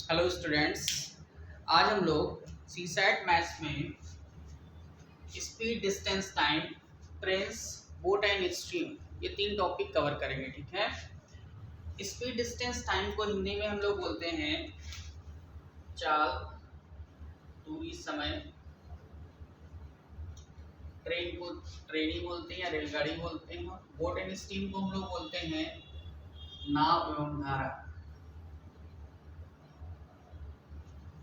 Hello students, आज हम लोग सीसैट मैथ्स में speed, distance, time, trains, boat and stream ये तीन टॉपिक कवर करेंगे। ठीक है। स्पीड, डिस्टेंस, टाइम को हिंदी में हम लोग बोलते हैं चाल, दूरी, समय। ट्रेन को ट्रेन ही बोलते हैं या रेलगाड़ी बोलते हैं। बोट एंड स्ट्रीम को हम लोग बोलते हैं नाव एवं धारा।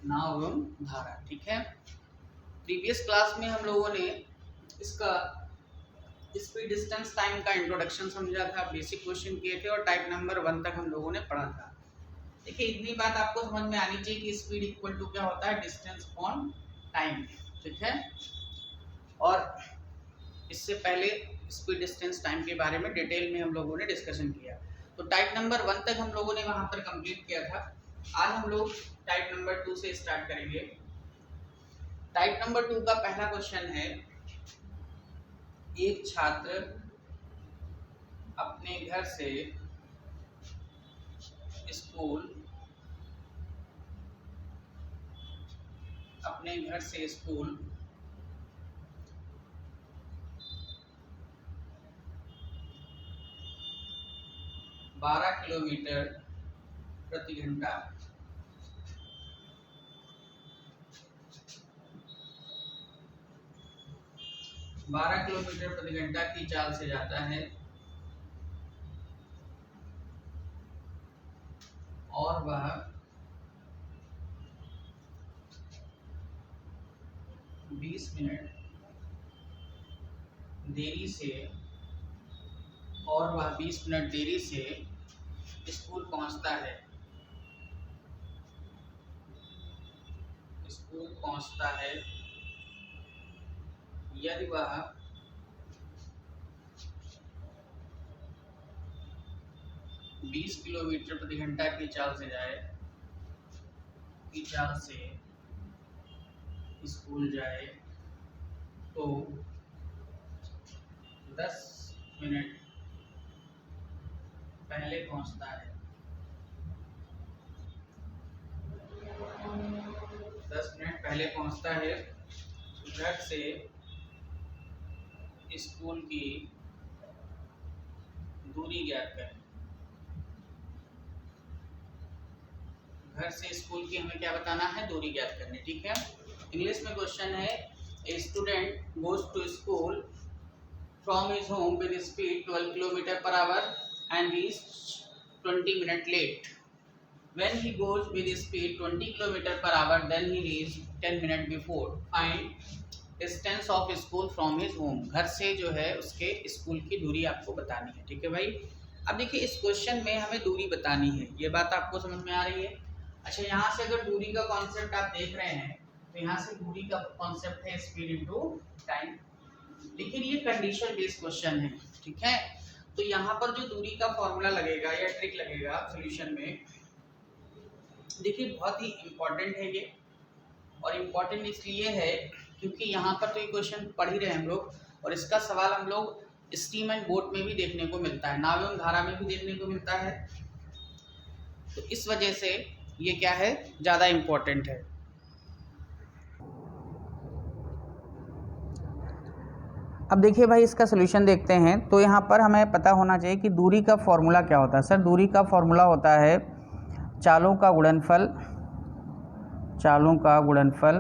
नाव एवं धारा। ठीक है। प्रीवियस क्लास में हम लोगों ने इसका स्पीड, डिस्टेंस, टाइम का इंट्रोडक्शन समझा था, बेसिक क्वेश्चन किए थे और टाइप नंबर 1 तक हम लोगों ने पढ़ा था। देखिए, इतनी बात आपको समझ में आनी चाहिए कि स्पीड इक्वल टू क्या होता है, डिस्टेंस अपॉन टाइम। ठीक है। और इससे पहले स्पीड, डिस्टेंस, टाइम के बारे में डिटेल में हम लोगों ने डिस्कशन किया। तो टाइप नंबर 1 तक हम लोगों ने वहां पर कंप्लीट किया था। आज हम लोग टाइप नंबर 2 से स्टार्ट करेंगे। टाइप नंबर 2 का पहला क्वेश्चन है, एक छात्र अपने घर से स्कूल 12 किलोमीटर प्रति घंटा 12 किलोमीटर प्रति घंटा की चाल से जाता है और वह 20 मिनट देरी से स्कूल पहुंचता है यदि वह 20 किलोमीटर प्रति घंटा की चाल से स्कूल जाए तो 10 मिनट पहले पहुंचता है। 10 मिनट पहले पहुंचता है। घर से स्कूल की दूरी ज्ञात करें। घर से स्कूल की हमें क्या बताना है, दूरी ज्ञात करनी। ठीक है। इंग्लिश में क्वेश्चन है, a student goes to school from his home with speed 12 kilometre per hour and is 20 minutes late. When he goes with speed 20 km per hour, then he reaches 10 minutes before. Find distance of school from his home. घर से जो है उसके school की दूरी आपको बतानी है। ठीक है भाई। अब देखिए, इस क्वेश्चन में हमें दूरी बतानी है, ये बात आपको समझ में आ रही है। अच्छा, यहाँ से अगर दूरी का कॉन्सेप्ट आप देख रहे हैं तो यहाँ से दूरी का कॉन्सेप्ट है स्पीड इनटू टाइम। लेकिन ये कंडीशन बेस्ड क्वेश्चन है। ठीक है। तो यहाँ पर जो दूरी का फॉर्मूला लगेगा या ट्रिक लगेगा सॉल्यूशन में, देखिए बहुत ही इम्पोर्टेंट है ये। और इम्पोर्टेंट इसलिए है क्योंकि यहाँ पर तो ये क्वेश्चन पढ़ ही रहे हम लोग, और इसका सवाल हम लोग स्टीम एंड बोट में भी देखने को मिलता है, नाव एवं धारा में भी देखने को मिलता है। तो इस वजह से ये क्या है, ज़्यादा इम्पोर्टेंट है। अब देखिए भाई, इसका सोल्यूशन देखते हैं। तो यहाँ पर हमें पता होना चाहिए कि दूरी का फॉर्मूला क्या होता है। सर, दूरी का फॉर्मूला होता है चालों का गुणनफल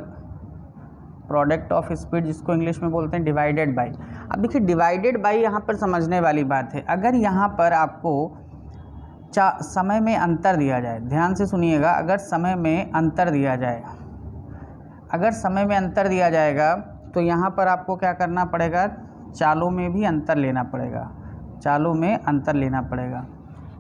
प्रोडक्ट ऑफ स्पीड, जिसको इंग्लिश में बोलते हैं डिवाइडेड बाई। अब देखिए, डिवाइडेड बाई यहाँ पर समझने वाली बात है। अगर यहाँ पर आपको समय में अंतर दिया जाए, ध्यान से सुनिएगा, अगर समय में अंतर दिया जाएगा तो यहाँ पर आपको क्या करना पड़ेगा, चालों में भी अंतर लेना पड़ेगा।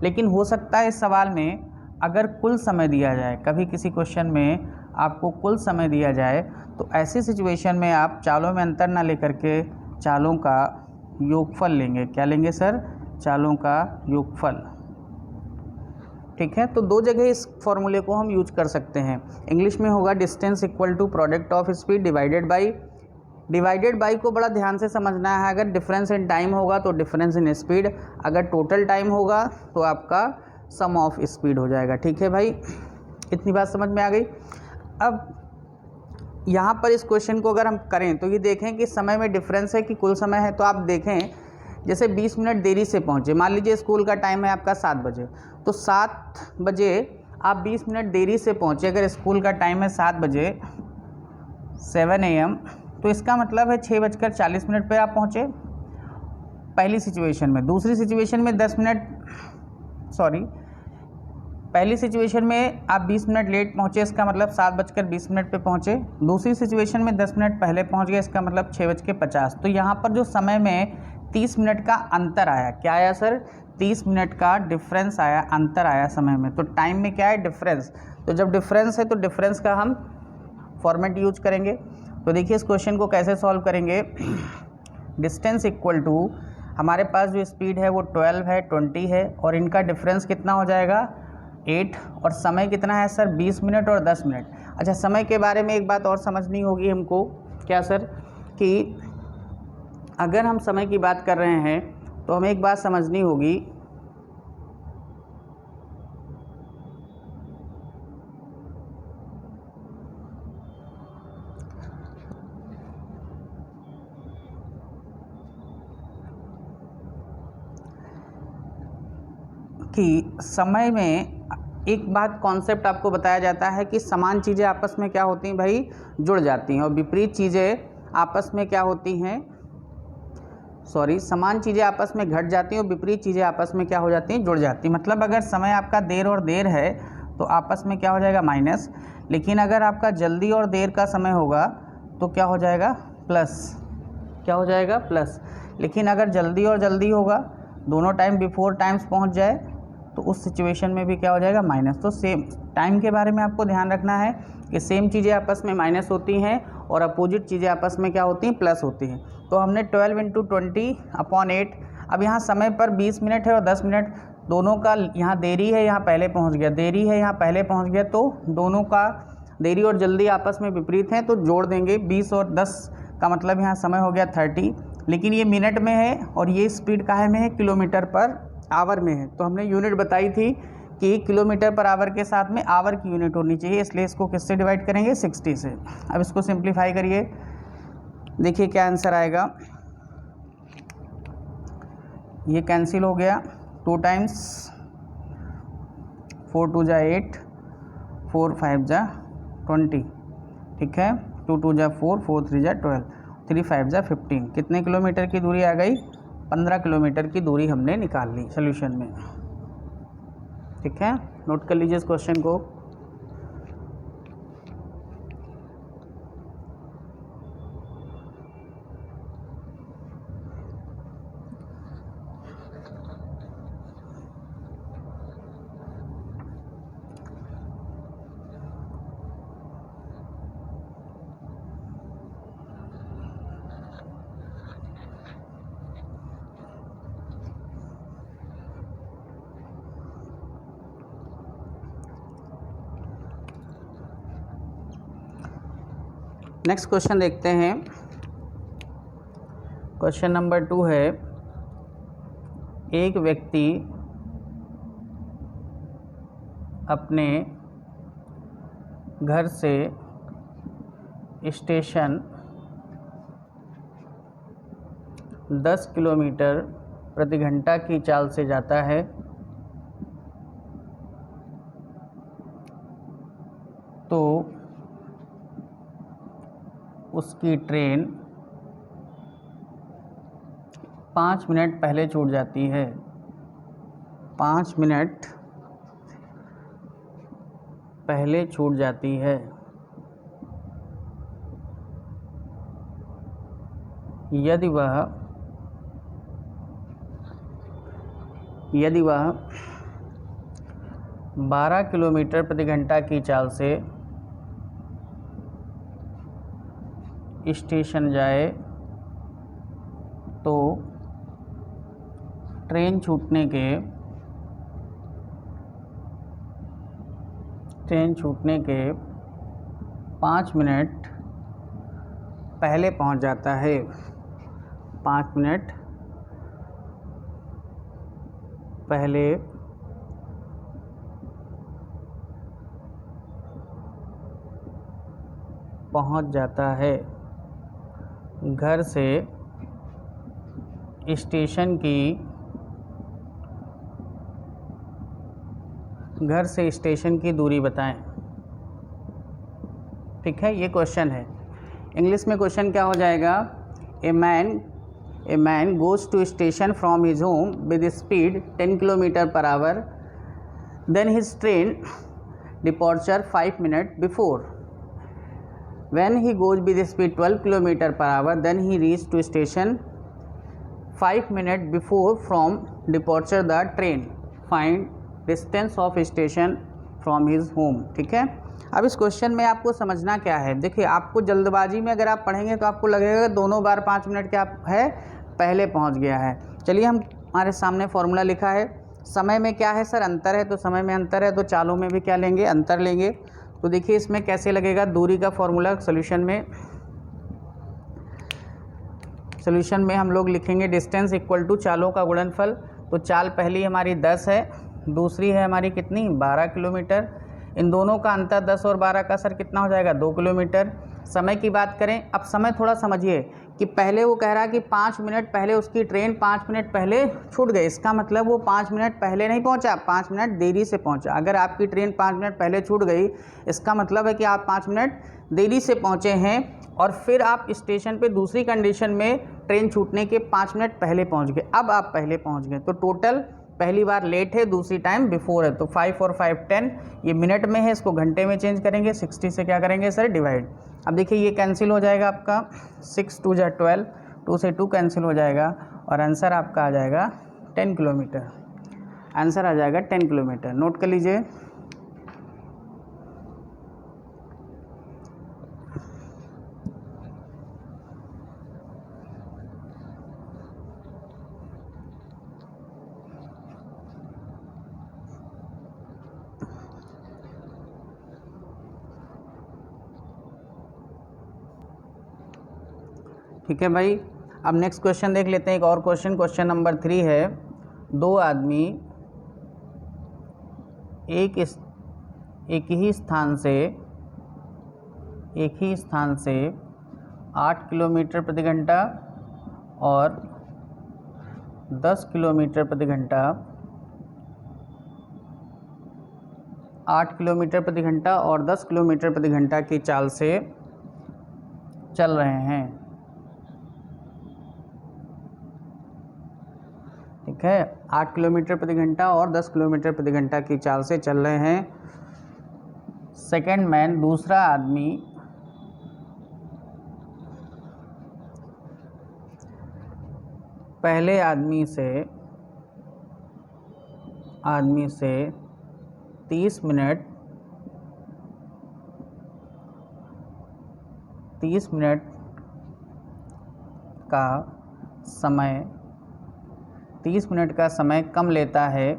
लेकिन हो सकता है इस सवाल में अगर कुल समय दिया जाए, कभी किसी क्वेश्चन में आपको कुल समय दिया जाए, तो ऐसी सिचुएशन में आप चालों में अंतर ना लेकर के चालों का योगफल लेंगे। क्या लेंगे सर? चालों का योगफल। ठीक है। तो दो जगह इस फॉर्मूले को हम यूज कर सकते हैं। इंग्लिश में होगा distance equal to product of speed divided by को बड़ा ध्यान से समझना है। अगर डिफरेंस इन टाइम होगा तो डिफरेंस इन स्पीड, अगर टोटल टाइम होगा तो आपका सम ऑफ स्पीड हो जाएगा। ठीक है भाई। इतनी बात समझ में आ गई। अब यहाँ पर इस क्वेश्चन को अगर हम करें तो ये देखें कि समय में डिफरेंस है कि कुल समय है। तो आप देखें जैसे 20 मिनट देरी से पहुँचे, मान लीजिए स्कूल का टाइम है आपका 7 बजे, तो 7 बजे आप 20 मिनट देरी से पहुँचे, अगर स्कूल का टाइम है 7 बजे 7 AM, तो इसका मतलब है 6:40 पर आप पहुँचे पहली सिचुएशन में। दूसरी सिचुएशन में 10 मिनट पहली सिचुएशन में आप 20 मिनट लेट पहुँचे, इसका मतलब 7:20 पे पहुँचे। दूसरी सिचुएशन में 10 मिनट पहले पहुँच गए, इसका मतलब 6:50। तो यहाँ पर जो समय में 30 मिनट का अंतर आया, क्या आया सर? 30 मिनट का डिफरेंस आया, अंतर आया समय में। तो टाइम में क्या है? डिफरेंस। तो जब डिफरेंस है तो डिफरेंस का हम फॉर्मेट यूज करेंगे। तो देखिए इस क्वेश्चन को कैसे सॉल्व करेंगे। डिस्टेंस इक्वल टू, हमारे पास जो स्पीड है वो 12 है, 20 है, और इनका डिफरेंस कितना हो जाएगा? 8। और समय कितना है सर? 20 मिनट और 10 मिनट। अच्छा, समय के बारे में एक बात और समझनी होगी हमको। क्या सर? कि अगर हम समय की बात कर रहे हैं तो हमें एक बात समझनी होगी कि समय में एक बात कॉन्सेप्ट आपको बताया जाता है कि समान चीज़ें आपस में क्या होती हैं भाई? जुड़ जाती हैं, और विपरीत चीज़ें आपस में क्या होती हैं? समान चीज़ें आपस में घट जाती हैं और विपरीत चीज़ें आपस में क्या हो जाती हैं? जुड़ जाती हैं। मतलब अगर समय आपका देर और देर है तो आपस में क्या हो जाएगा? माइनस। लेकिन अगर आपका जल्दी और देर का समय होगा तो क्या हो जाएगा? प्लस। क्या हो जाएगा? प्लस। लेकिन अगर जल्दी और जल्दी होगा, दोनों टाइम बिफोर टाइम्स पहुंच जाए, तो उस सिचुएशन में भी क्या हो जाएगा? माइनस। तो सेम टाइम के बारे में आपको ध्यान रखना है कि सेम चीज़ें आपस में माइनस होती हैं और अपोजिट चीज़ें आपस में क्या होती हैं? प्लस होती हैं। तो हमने 12 × 20/8। अब यहाँ समय पर 20 मिनट है और 10 मिनट, दोनों का यहाँ देरी है, यहाँ पहले पहुँच गया, देरी है, यहाँ पहले पहुँच गया, तो दोनों का देरी और जल्दी आपस में विपरीत हैं, तो जोड़ देंगे। 20 और 10 का मतलब यहाँ समय हो गया 30, लेकिन ये मिनट में है और ये स्पीड काहे में है? किलोमीटर पर आवर में है। तो हमने यूनिट बताई थी कि किलोमीटर पर आवर के साथ में आवर की यूनिट होनी चाहिए, इसलिए इसको किससे डिवाइड करेंगे? 60 से। अब इसको सिंप्लीफाई करिए, देखिए क्या आंसर आएगा। ये कैंसिल हो गया, 2 टाइम्स 4 2 जा 8, 4 5 जा 20, ठीक है। 2 2 जा 4, 4 3 जा 12, 3 5 जा 15। कितने किलोमीटर की दूरी आ गई? 15 किलोमीटर की दूरी हमने निकाल ली सोल्यूशन में, ठीक है। नोट कर लीजिए इस क्वेश्चन को। नेक्स्ट क्वेश्चन देखते हैं। क्वेश्चन नंबर 2 है, एक व्यक्ति अपने घर से स्टेशन 10 किलोमीटर प्रति घंटा की चाल से जाता है, तो उसकी ट्रेन 5 मिनट पहले छूट जाती है। 5 मिनट पहले छूट जाती है। यदि वह 12 किलोमीटर प्रति घंटा की चाल से स्टेशन जाए, तो ट्रेन छूटने के 5 मिनट पहले पहुंच जाता है। 5 मिनट पहले पहुंच जाता है। घर से स्टेशन की दूरी बताएं। ठीक है, ये क्वेश्चन है। इंग्लिश में क्वेश्चन क्या हो जाएगा? A man goes to station from his home with speed 10 kilometre per hour, then his train departure 5 minute before. When he goes with speed 12 km per hour, then he reaches to station 5 minutes before from departure the train. Find distance of station from his home. ठीक है, अब इस question में आपको समझना क्या है। देखिए, आपको जल्दबाजी में अगर आप पढ़ेंगे तो आपको लगेगा दोनों बार 5 मिनट क्या है, पहले पहुंच गया है। चलिए, हमारे सामने फॉर्मूला लिखा है। समय में क्या है सर? अंतर है, तो समय में अंतर है तो चालों में भी क्या लेंगे? अंतर लेंगे। तो देखिए इसमें कैसे लगेगा दूरी का फॉर्मूला। सॉल्यूशन में हम लोग लिखेंगे डिस्टेंस इक्वल टू चालों का गुणनफल। तो चाल पहली हमारी 10 है, दूसरी है हमारी कितनी? 12 किलोमीटर। इन दोनों का अंतर 10 और 12 का सर कितना हो जाएगा? 2 किलोमीटर। समय की बात करें, अब समय थोड़ा समझिए कि पहले वो कह रहा है कि 5 मिनट पहले उसकी ट्रेन 5 मिनट पहले छूट गई। इसका मतलब वो 5 मिनट पहले नहीं पहुंचा, 5 मिनट देरी से पहुंचा। अगर आपकी ट्रेन 5 मिनट पहले छूट गई, इसका मतलब है कि आप 5 मिनट देरी से पहुंचे हैं और फिर आप स्टेशन पे दूसरी कंडीशन में ट्रेन छूटने के 5 मिनट पहले पहुंच गए। अब आप पहले पहुंच गए तो टोटल पहली बार लेट है, दूसरी टाइम बिफोर है। तो 5 और 5 10, ये मिनट में है, इसको घंटे में चेंज करेंगे। 60 से क्या करेंगे सर? डिवाइड। अब देखिए ये कैंसिल हो जाएगा आपका, 6 2 जा 12, 2 से 2 कैंसिल हो जाएगा और आंसर आपका आ जाएगा 10 किलोमीटर। आंसर आ जाएगा 10 किलोमीटर। नोट कर लीजिए। ठीक है भाई, अब नेक्स्ट क्वेश्चन देख लेते हैं। एक और क्वेश्चन नंबर 3 है। दो आदमी एक ही स्थान से 8 किलोमीटर प्रति घंटा और 10 किलोमीटर प्रति घंटा 8 किलोमीटर प्रति घंटा और 10 किलोमीटर प्रति घंटा की चाल से चल रहे हैं। ठीक है, 8 किलोमीटर प्रति घंटा और 10 किलोमीटर प्रति घंटा की चाल से चल रहे हैं। सेकंड मैन, दूसरा आदमी पहले आदमी से 30 मिनट का समय कम लेता है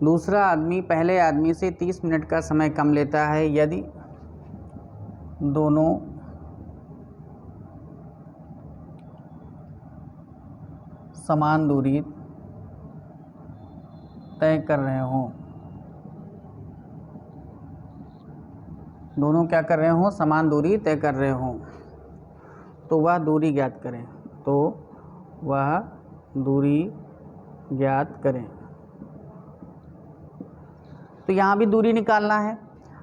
दूसरा आदमी पहले आदमी से 30 मिनट का समय कम लेता है यदि दोनों समान दूरी तय कर रहे हों। दोनों क्या कर रहे हों? समान दूरी तय कर रहे हों। तो वह दूरी ज्ञात करें। तो यहाँ भी दूरी निकालना है।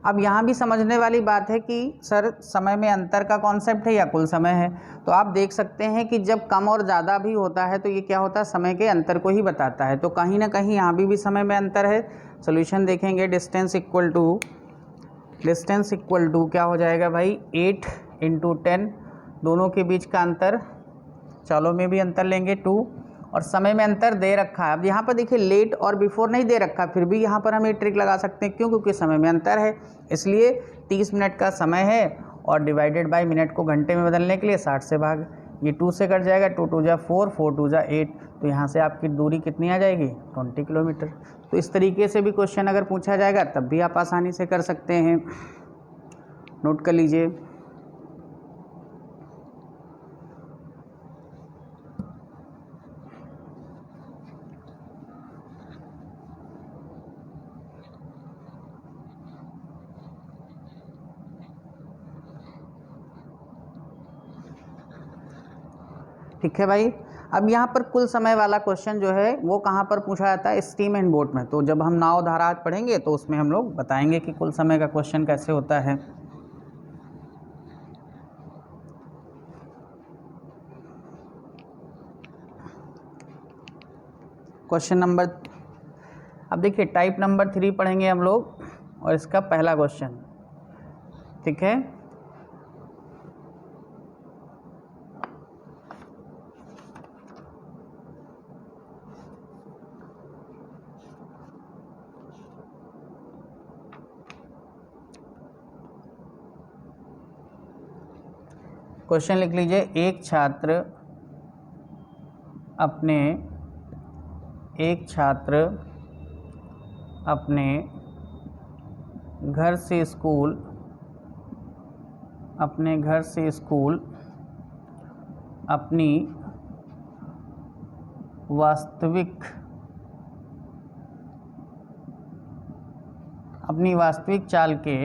अब यहाँ भी समझने वाली बात है कि सर समय में अंतर का कॉन्सेप्ट है या कुल समय है। तो आप देख सकते हैं कि जब कम और ज़्यादा भी होता है तो ये क्या होता है? समय के अंतर को ही बताता है। तो कहीं ना कहीं यहाँ भी समय में अंतर है। सोल्यूशन देखेंगे, डिस्टेंस इक्वल टू क्या हो जाएगा भाई? 8 × 10, दोनों के बीच का अंतर, चालों में भी अंतर लेंगे 2 और समय में अंतर दे रखा है। अब यहाँ पर देखिए लेट और बिफोर नहीं दे रखा, फिर भी यहाँ पर हम ये ट्रिक लगा सकते हैं। क्यों? क्योंकि समय में अंतर है, इसलिए 30 मिनट का समय है और डिवाइडेड बाय मिनट को घंटे में बदलने के लिए 60 से भाग। ये 2 से कट जाएगा, 2 2 जा 4, 4 2 जा 8। तो यहाँ से आपकी दूरी कितनी आ जाएगी? 20 किलोमीटर। तो इस तरीके से भी क्वेश्चन अगर पूछा जाएगा तब भी आप आसानी से कर सकते हैं। नोट कर लीजिए। ठीक है भाई। अब यहाँ पर कुल समय वाला क्वेश्चन जो है वो कहाँ पर पूछा जाता है, स्टीम एंड बोट में। तो जब हम नाव धारा पढ़ेंगे तो उसमें हम लोग बताएंगे कि कुल समय का क्वेश्चन कैसे होता है। क्वेश्चन नंबर, अब देखिए टाइप नंबर 3 पढ़ेंगे हम लोग और इसका पहला क्वेश्चन, ठीक है। क्वेश्चन लिख लीजिए, एक छात्र अपने घर से स्कूल अपनी वास्तविक चाल के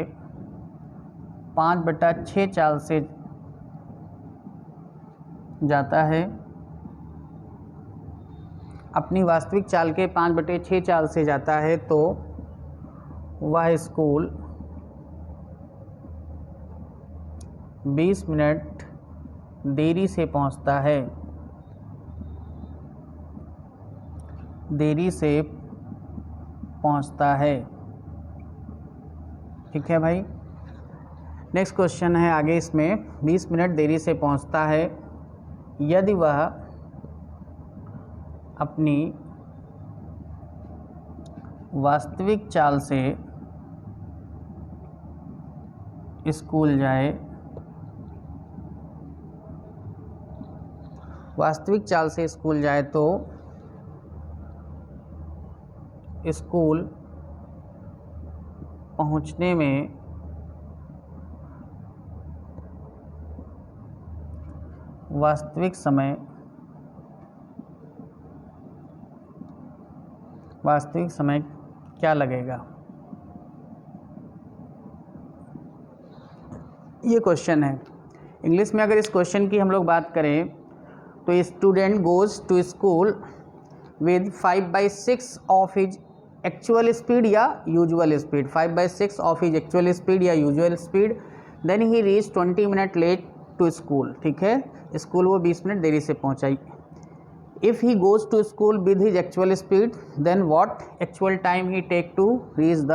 5/6 चाल से जाता है, अपनी वास्तविक चाल के 5/6 चाल से जाता है, तो वह स्कूल 20 मिनट देरी से पहुंचता है, ठीक है भाई। नेक्स्ट क्वेश्चन है आगे, इसमें 20 मिनट देरी से पहुंचता है यदि वह अपनी वास्तविक चाल से स्कूल जाए, तो स्कूल पहुंचने में वास्तविक समय क्या लगेगा। ये क्वेश्चन है। इंग्लिश में अगर इस क्वेश्चन की हम लोग बात करें तो student goes to school with 5/6 of his actual speed या usual speed, 5/6 of his actual speed या usual speed, then he reach 20 minute late to school, ठीक है। स्कूल वो 20 मिनट देरी से पहुंचाई। If he goes to school with his actual speed, then what actual time he take to reach the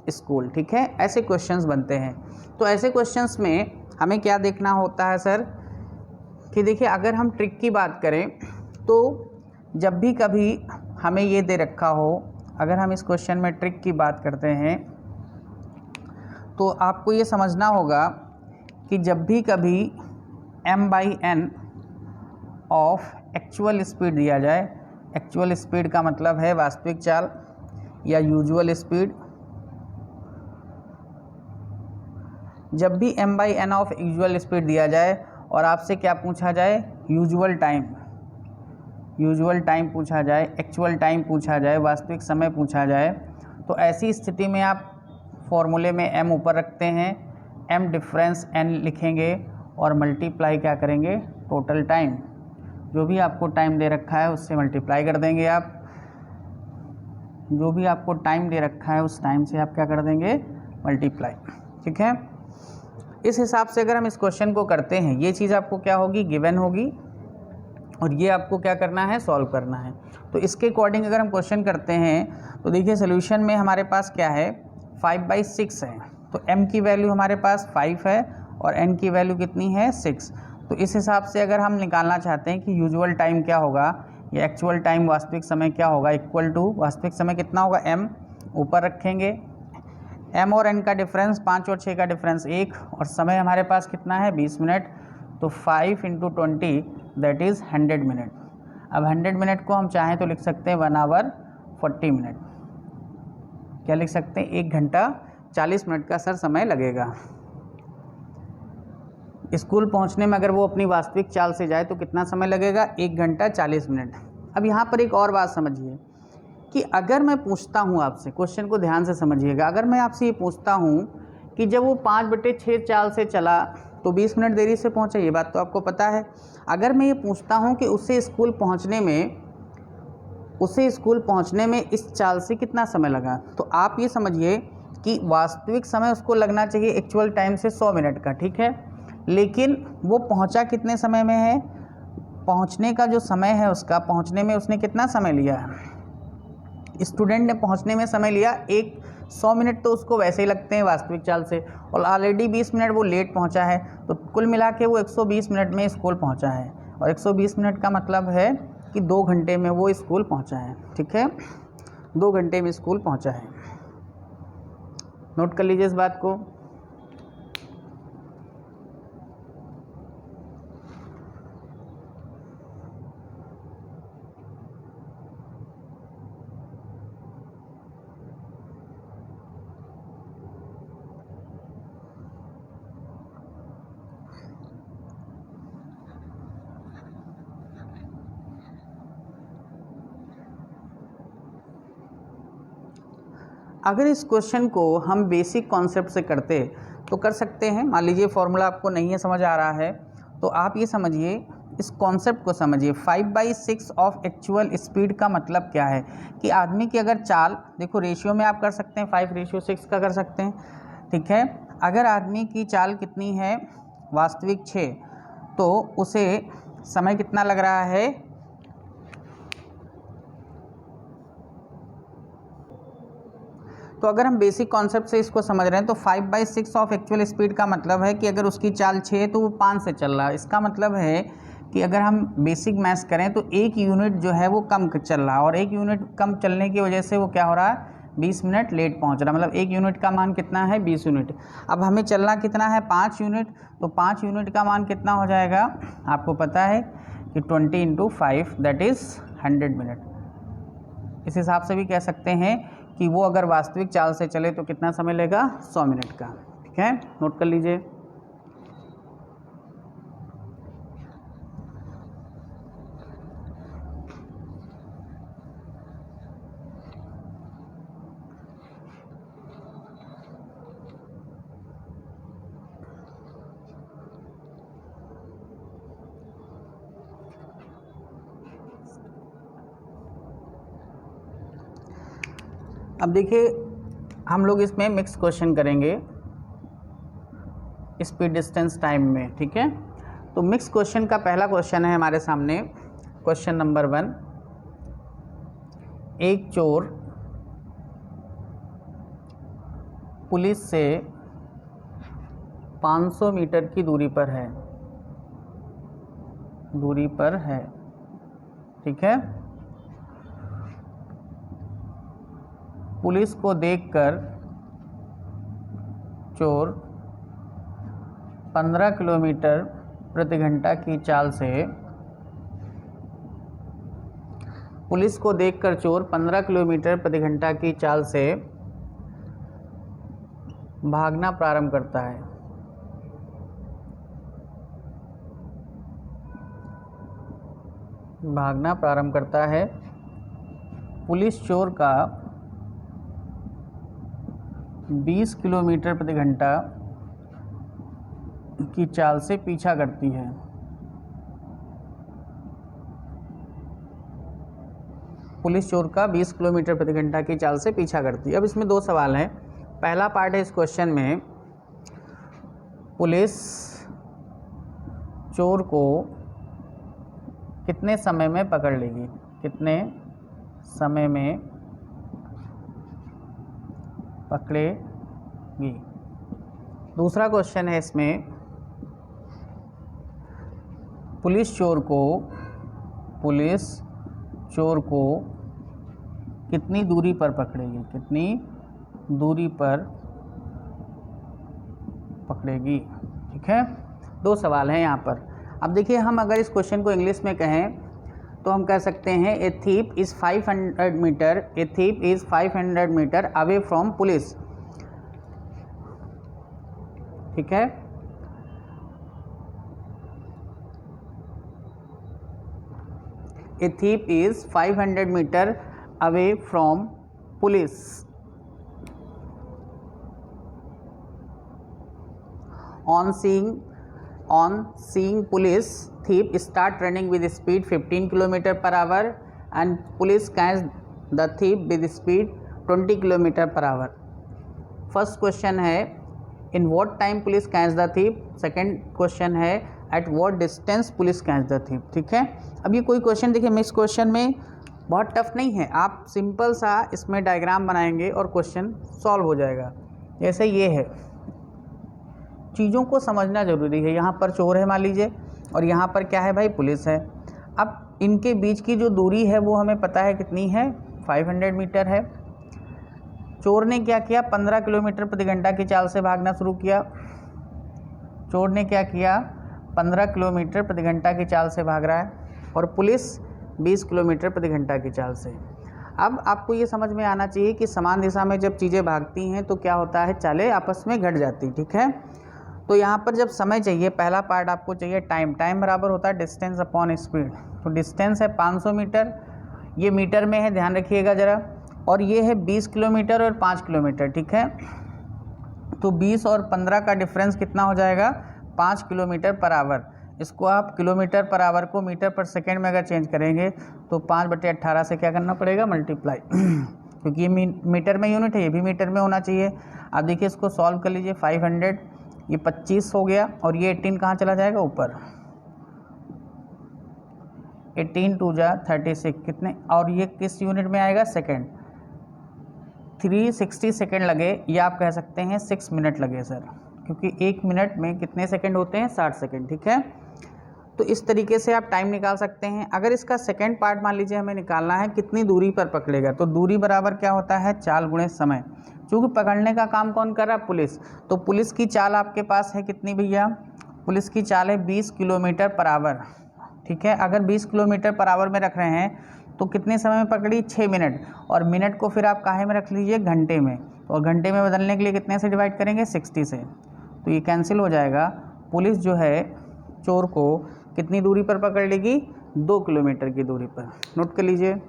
school, ठीक है। ऐसे क्वेश्चंस बनते हैं। तो ऐसे क्वेश्चंस में हमें क्या देखना होता है सर, कि देखिए अगर हम ट्रिक की बात करें तो जब भी कभी हमें ये दे रखा हो, अगर हम इस क्वेश्चन में ट्रिक की बात करते हैं तो आपको ये समझना होगा कि जब भी कभी m/n ऑफ एक्चुअल स्पीड दिया जाए, एक्चुअल स्पीड का मतलब है वास्तविक चाल या यूजुअल स्पीड, जब भी m/n ऑफ यूजुअल स्पीड दिया जाए और आपसे क्या पूछा जाए, यूजुअल टाइम पूछा जाए, एक्चुअल टाइम पूछा जाए, वास्तविक समय पूछा जाए, तो ऐसी स्थिति में आप फॉर्मूले में m ऊपर रखते हैं, m डिफरेंस n लिखेंगे और मल्टीप्लाई क्या करेंगे, टोटल टाइम, जो भी आपको टाइम दे रखा है उससे मल्टीप्लाई कर देंगे आप, जो भी आपको टाइम दे रखा है उस टाइम से आप क्या कर देंगे, मल्टीप्लाई, ठीक है। इस हिसाब से अगर हम इस क्वेश्चन को करते हैं, ये चीज़ आपको क्या होगी, गिवन होगी, और ये आपको क्या करना है, सॉल्व करना है। तो इसके अकॉर्डिंग अगर हम क्वेश्चन करते हैं तो देखिए सोल्यूशन में हमारे पास क्या है, 5/6 है, तो m की वैल्यू हमारे पास 5 है और n की वैल्यू कितनी है, 6। तो इस हिसाब से अगर हम निकालना चाहते हैं कि यूजुअल टाइम क्या होगा या एक्चुअल टाइम वास्तविक समय क्या होगा, इक्वल टू वास्तविक समय कितना होगा, m ऊपर रखेंगे, m और n का डिफरेंस 5 और 6 का डिफरेंस 1, और समय हमारे पास कितना है, 20 मिनट, तो 5 × 20 दैट इज़ 100 मिनट। अब 100 मिनट को हम चाहें तो लिख सकते हैं 1 आवर 40 मिनट, क्या लिख सकते हैं, 1 घंटा 40 मिनट का सर समय लगेगा। स्कूल पहुंचने में अगर वो अपनी वास्तविक चाल से जाए तो कितना समय लगेगा, 1 घंटा 40 मिनट। अब यहाँ पर एक और बात समझिए कि अगर मैं पूछता हूँ आपसे, क्वेश्चन को ध्यान से समझिएगा, अगर मैं आपसे ये पूछता हूँ कि जब वो 5/6 चाल से चला तो 20 मिनट देरी से पहुँचा, ये बात तो आपको पता है। अगर मैं ये पूछता हूँ कि उसे स्कूल पहुँचने में इस चाल से कितना समय लगा, तो आप ये समझिए कि वास्तविक समय उसको लगना चाहिए एक्चुअल टाइम से 100 मिनट का, ठीक है, लेकिन वो पहुंचा कितने समय में है, पहुंचने का जो समय है उसका, पहुंचने में उसने कितना समय लिया, स्टूडेंट ने पहुंचने में समय लिया 100 मिनट, तो उसको वैसे ही लगते हैं वास्तविक चाल से, और ऑलरेडी 20 मिनट वो लेट पहुंचा है, तो कुल मिला के वो 120 मिनट में स्कूल पहुंचा है, और 120 मिनट का मतलब है कि 2 घंटे में वो स्कूल पहुंचा है, ठीक है, 2 घंटे में स्कूल पहुंचा है। नोट कर लीजिए इस बात को। अगर इस क्वेश्चन को हम बेसिक कॉन्सेप्ट से करते तो कर सकते हैं। मान लीजिए फॉर्मूला आपको नहीं है समझ आ रहा है, तो आप ये समझिए, इस कॉन्सेप्ट को समझिए। 5/6 ऑफ एक्चुअल स्पीड का मतलब क्या है कि आदमी की अगर चाल, देखो रेशियो में आप कर सकते हैं, 5:6 का कर सकते हैं, ठीक है। अगर आदमी की चाल कितनी है, वास्तविक 6, तो उसे समय कितना लग रहा है, तो अगर हम बेसिक कॉन्सेप्ट से इसको समझ रहे हैं तो 5/6 ऑफ एक्चुअल स्पीड का मतलब है कि अगर उसकी चाल 6 है तो वो 5 से चल रहा है। इसका मतलब है कि अगर हम बेसिक मैथ्स करें तो 1 यूनिट जो है वो कम चल रहा है, और 1 यूनिट कम चलने की वजह से वो क्या हो रहा है, 20 मिनट लेट पहुंच रहा है। मतलब 1 यूनिट का मान कितना है, 20 यूनिट। अब हमें चलना कितना है, 5 यूनिट, तो 5 यूनिट का मान कितना हो जाएगा, आपको पता है कि 20 × 5 दैट इज़ 100 मिनट। इस हिसाब से भी कह सकते हैं कि वो अगर वास्तविक चाल से चले तो कितना समय लेगा, 100 मिनट का, ठीक है, नोट कर लीजिए। अब देखिए हम लोग इसमें मिक्स क्वेश्चन करेंगे स्पीड डिस्टेंस टाइम में, ठीक है। तो मिक्स क्वेश्चन का पहला क्वेश्चन है हमारे सामने, क्वेश्चन नंबर 1। एक चोर पुलिस से 500 मीटर की दूरी पर है, ठीक है। पुलिस को देखकर चोर 15 किलोमीटर प्रति घंटा की चाल से, पुलिस को देखकर चोर 15 किलोमीटर प्रति घंटा की चाल से भागना प्रारंभ करता है। पुलिस चोर का 20 किलोमीटर प्रति घंटा की चाल से पीछा करती है। पुलिस चोर का 20 किलोमीटर प्रति घंटा की चाल से पीछा करती है। अब इसमें 2 सवाल हैं। पहला पार्ट है इस क्वेश्चन में, पुलिस चोर को कितने समय में पकड़ लेगी, कितने समय में पकड़ेगी। दूसरा क्वेश्चन है इसमें, पुलिस चोर को कितनी दूरी पर पकड़ेगी, कितनी दूरी पर पकड़ेगी, ठीक है। 2 सवाल हैं यहाँ पर। अब देखिए हम अगर इस क्वेश्चन को इंग्लिश में कहें तो हम कह सकते हैं a thief is 500 metre away from police, ठीक है। A thief is 500 metre away from police. On seeing on seeing police thief start running with speed 15 km per hour and police catch the thief with speed 20 km per hour. First question है in what time police catch the thief. Second question है at what distance police catch the thief. ठीक है, अब ये कोई question देखिए mix question में बहुत टफ नहीं है, आप सिंपल सा इसमें डायग्राम बनाएंगे और क्वेश्चन सॉल्व हो जाएगा. जैसे ये है, चीज़ों को समझना ज़रूरी है. यहाँ पर चोर है मान लीजिए और यहाँ पर क्या है भाई, पुलिस है. अब इनके बीच की जो दूरी है वो हमें पता है कितनी है, 500 मीटर है. चोर ने क्या किया, 15 किलोमीटर प्रति घंटा की चाल से भागना शुरू किया. चोर ने क्या किया, 15 किलोमीटर प्रति घंटा की चाल से भाग रहा है और पुलिस 20 किलोमीटर प्रति घंटा की चाल से. अब आपको ये समझ में आना चाहिए कि समान दिशा में जब चीज़ें भागती हैं तो क्या होता है, चालें आपस में घट जाती. ठीक है, तो यहाँ पर जब समय चाहिए, पहला पार्ट आपको चाहिए टाइम. टाइम बराबर होता है डिस्टेंस अपॉन स्पीड. तो डिस्टेंस है 500 मीटर, ये मीटर में है, ध्यान रखिएगा ज़रा. और ये है 20 किलोमीटर और 5 किलोमीटर. ठीक है, तो 20 और 15 का डिफरेंस कितना हो जाएगा, 5 किलोमीटर पर आवर. इसको आप किलोमीटर पर आवर को मीटर पर सेकेंड में अगर चेंज करेंगे तो 5/18 से क्या करना पड़ेगा, मल्टीप्लाई. क्योंकि ये मीटर में यूनिट है, ये भी मीटर में होना चाहिए. आप देखिए इसको सॉल्व कर लीजिए. 500, ये 25 हो गया और ये 18 कहाँ चला जाएगा, ऊपर. 18 2 जा 36 कितने, और ये किस यूनिट में आएगा, सेकेंड. 360 सेकेंड लगे, या आप कह सकते हैं 6 मिनट लगे सर, क्योंकि 1 मिनट में कितने सेकेंड होते हैं, 60 सेकेंड. ठीक है, तो इस तरीके से आप टाइम निकाल सकते हैं. अगर इसका सेकेंड पार्ट मान लीजिए हमें निकालना है, कितनी दूरी पर पकड़ेगा, तो दूरी बराबर क्या होता है, चाल गुणे समय. चूँकि पकड़ने का काम कौन कर रहा है, पुलिस. तो पुलिस की चाल आपके पास है कितनी भैया, पुलिस की चाल है 20 किलोमीटर पर आवर. ठीक है, अगर 20 किलोमीटर पर आवर में रख रहे हैं तो कितने समय में पकड़ी, 6 मिनट. और मिनट को फिर आप काहे में रख लीजिए, घंटे में. और घंटे में बदलने के लिए कितने से डिवाइड करेंगे, 60 से. तो ये कैंसिल हो जाएगा. पुलिस जो है चोर को कितनी दूरी पर पकड़ लेगी, 2 किलोमीटर की दूरी पर. नोट कर लीजिए.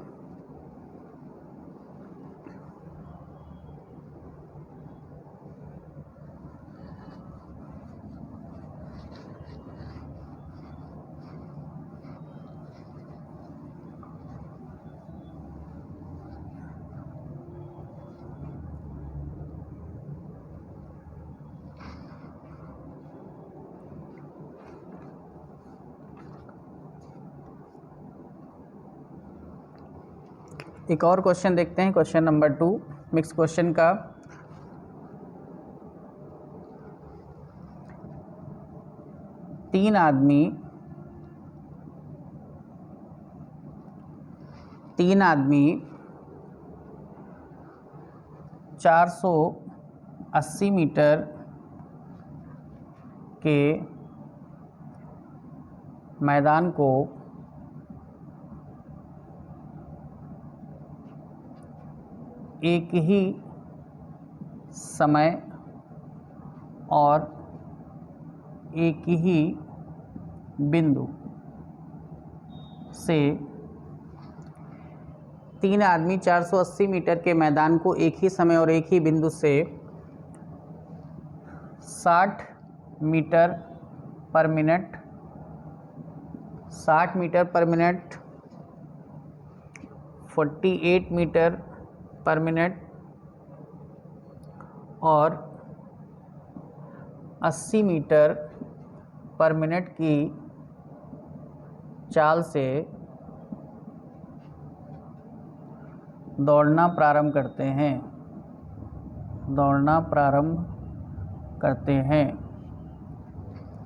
एक और क्वेश्चन देखते हैं, क्वेश्चन नंबर 2 मिक्स क्वेश्चन का. तीन आदमी 480 मीटर के मैदान को एक ही समय और एक ही बिंदु से, तीन आदमी 480 मीटर के मैदान को एक ही समय और एक ही बिंदु से 60 metre per minute, 60 metre per minute, 48 metre per minute और 80 मीटर पर मिनट की चाल से दौड़ना प्रारंभ करते हैं.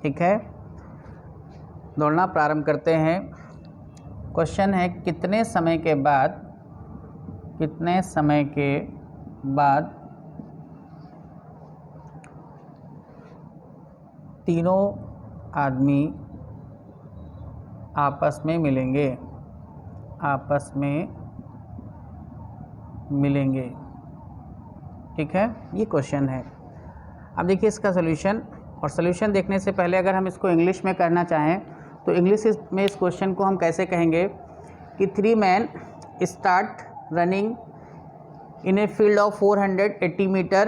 ठीक है, दौड़ना प्रारंभ करते हैं. क्वेश्चन है कितने समय के बाद तीनों आदमी आपस में मिलेंगे. ठीक है, ये क्वेश्चन है. अब देखिए इसका सॉल्यूशन, और सॉल्यूशन देखने से पहले अगर हम इसको इंग्लिश में करना चाहें तो इंग्लिश में इस क्वेश्चन को हम कैसे कहेंगे कि 3 men start running in a field of 480 meter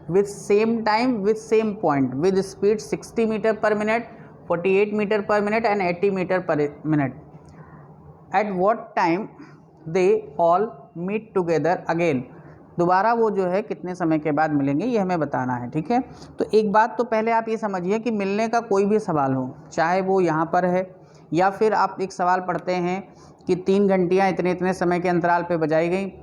with same time with same point with speed 60 meter per minute 48 metre per minute and 80 metre per minute. At what time they all meet together again, दोबारा वो जो है कितने समय के बाद मिलेंगे, ये हमें बताना है। ठीक है, तो एक बात तो पहले आप ये समझिए कि मिलने का कोई भी सवाल हो, चाहे वो यहाँ पर है या फिर आप एक सवाल पढ़ते हैं कि 3 घंटियाँ इतने इतने समय के अंतराल पे बजाई गई,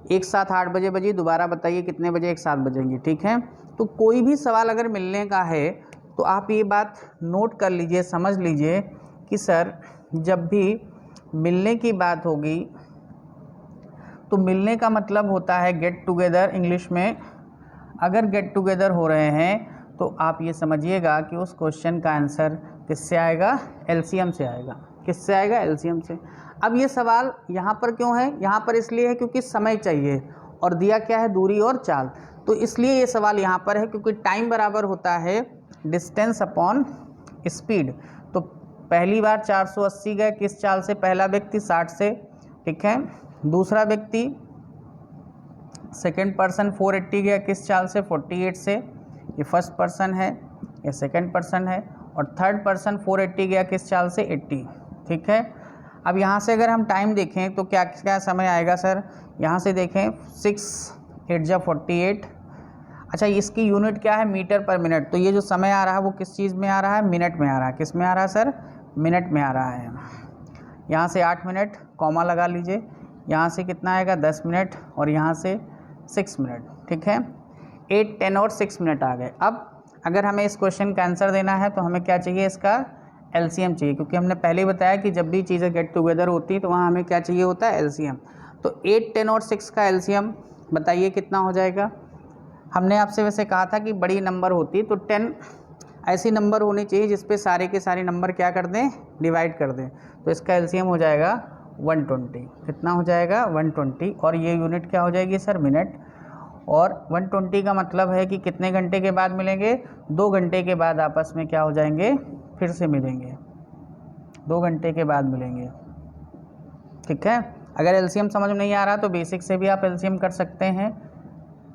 एक साथ 8 बजे बजी, दोबारा बताइए कितने बजे एक साथ बजेंगी। ठीक है, तो कोई भी सवाल अगर मिलने का है तो आप ये बात नोट कर लीजिए, समझ लीजिए कि सर जब भी मिलने की बात होगी तो मिलने का मतलब होता है गेट टुगेदर। इंग्लिश में अगर गेट टुगेदर हो रहे हैं तो आप ये समझिएगा कि उस क्वेश्चन का आंसर किससे आएगा, एलसीएम से आएगा। किससे आएगा, एलसीएम से। अब ये सवाल यहाँ पर क्यों है, यहाँ पर इसलिए है क्योंकि समय चाहिए और दिया क्या है, दूरी और चाल, तो इसलिए ये सवाल यहाँ पर है क्योंकि टाइम बराबर होता है डिस्टेंस अपॉन स्पीड। तो पहली बार 480 गए किस चाल से, पहला व्यक्ति 60 से। ठीक है, दूसरा व्यक्ति सेकेंड पर्सन 480 गया किस चाल से, 48 से। ये फर्स्ट पर्सन है, ये सेकेंड पर्सन है, और थर्ड पर्सन 480 गया किस चाल से, 80। ठीक है, अब यहाँ से अगर हम टाइम देखें तो क्या क्या समय आएगा सर, यहाँ से देखें 6 8 जा 48। अच्छा, इसकी यूनिट क्या है, मीटर पर मिनट, तो ये जो समय आ रहा है वो किस चीज़ में आ रहा है, मिनट में आ रहा है। किस में आ रहा है सर, मिनट में आ रहा है। यहाँ से 8 मिनट कॉमा लगा लीजिए, यहाँ से कितना आएगा 10 मिनट, और यहाँ से 6 मिनट। ठीक है, 8 10 और 6 मिनट आ गए। अब अगर हमें इस क्वेश्चन का आंसर देना है तो हमें क्या चाहिए, इसका एलसीएम चाहिए, क्योंकि हमने पहले ही बताया कि जब भी चीज़ें गेट टुगेदर होती है तो वहाँ हमें क्या चाहिए होता है, एलसीएम। तो 8 10 और 6 का एलसीएम बताइए कितना हो जाएगा। हमने आपसे वैसे कहा था कि बड़ी नंबर होती है तो 10 ऐसी नंबर होनी चाहिए जिस पे सारे के सारे नंबर क्या कर दें, डिवाइड कर दें। तो इसका एलसीएम हो जाएगा 120। कितना हो जाएगा, 120, और ये यूनिट क्या हो जाएगी सर, मिनट। और 120 का मतलब है कि कितने घंटे के बाद मिलेंगे, 2 घंटे के बाद आपस में क्या हो जाएंगे, फिर से मिलेंगे, 2 घंटे के बाद मिलेंगे। ठीक है, अगर एलसीएम समझ में नहीं आ रहा तो बेसिक से भी आप एलसीएम कर सकते हैं।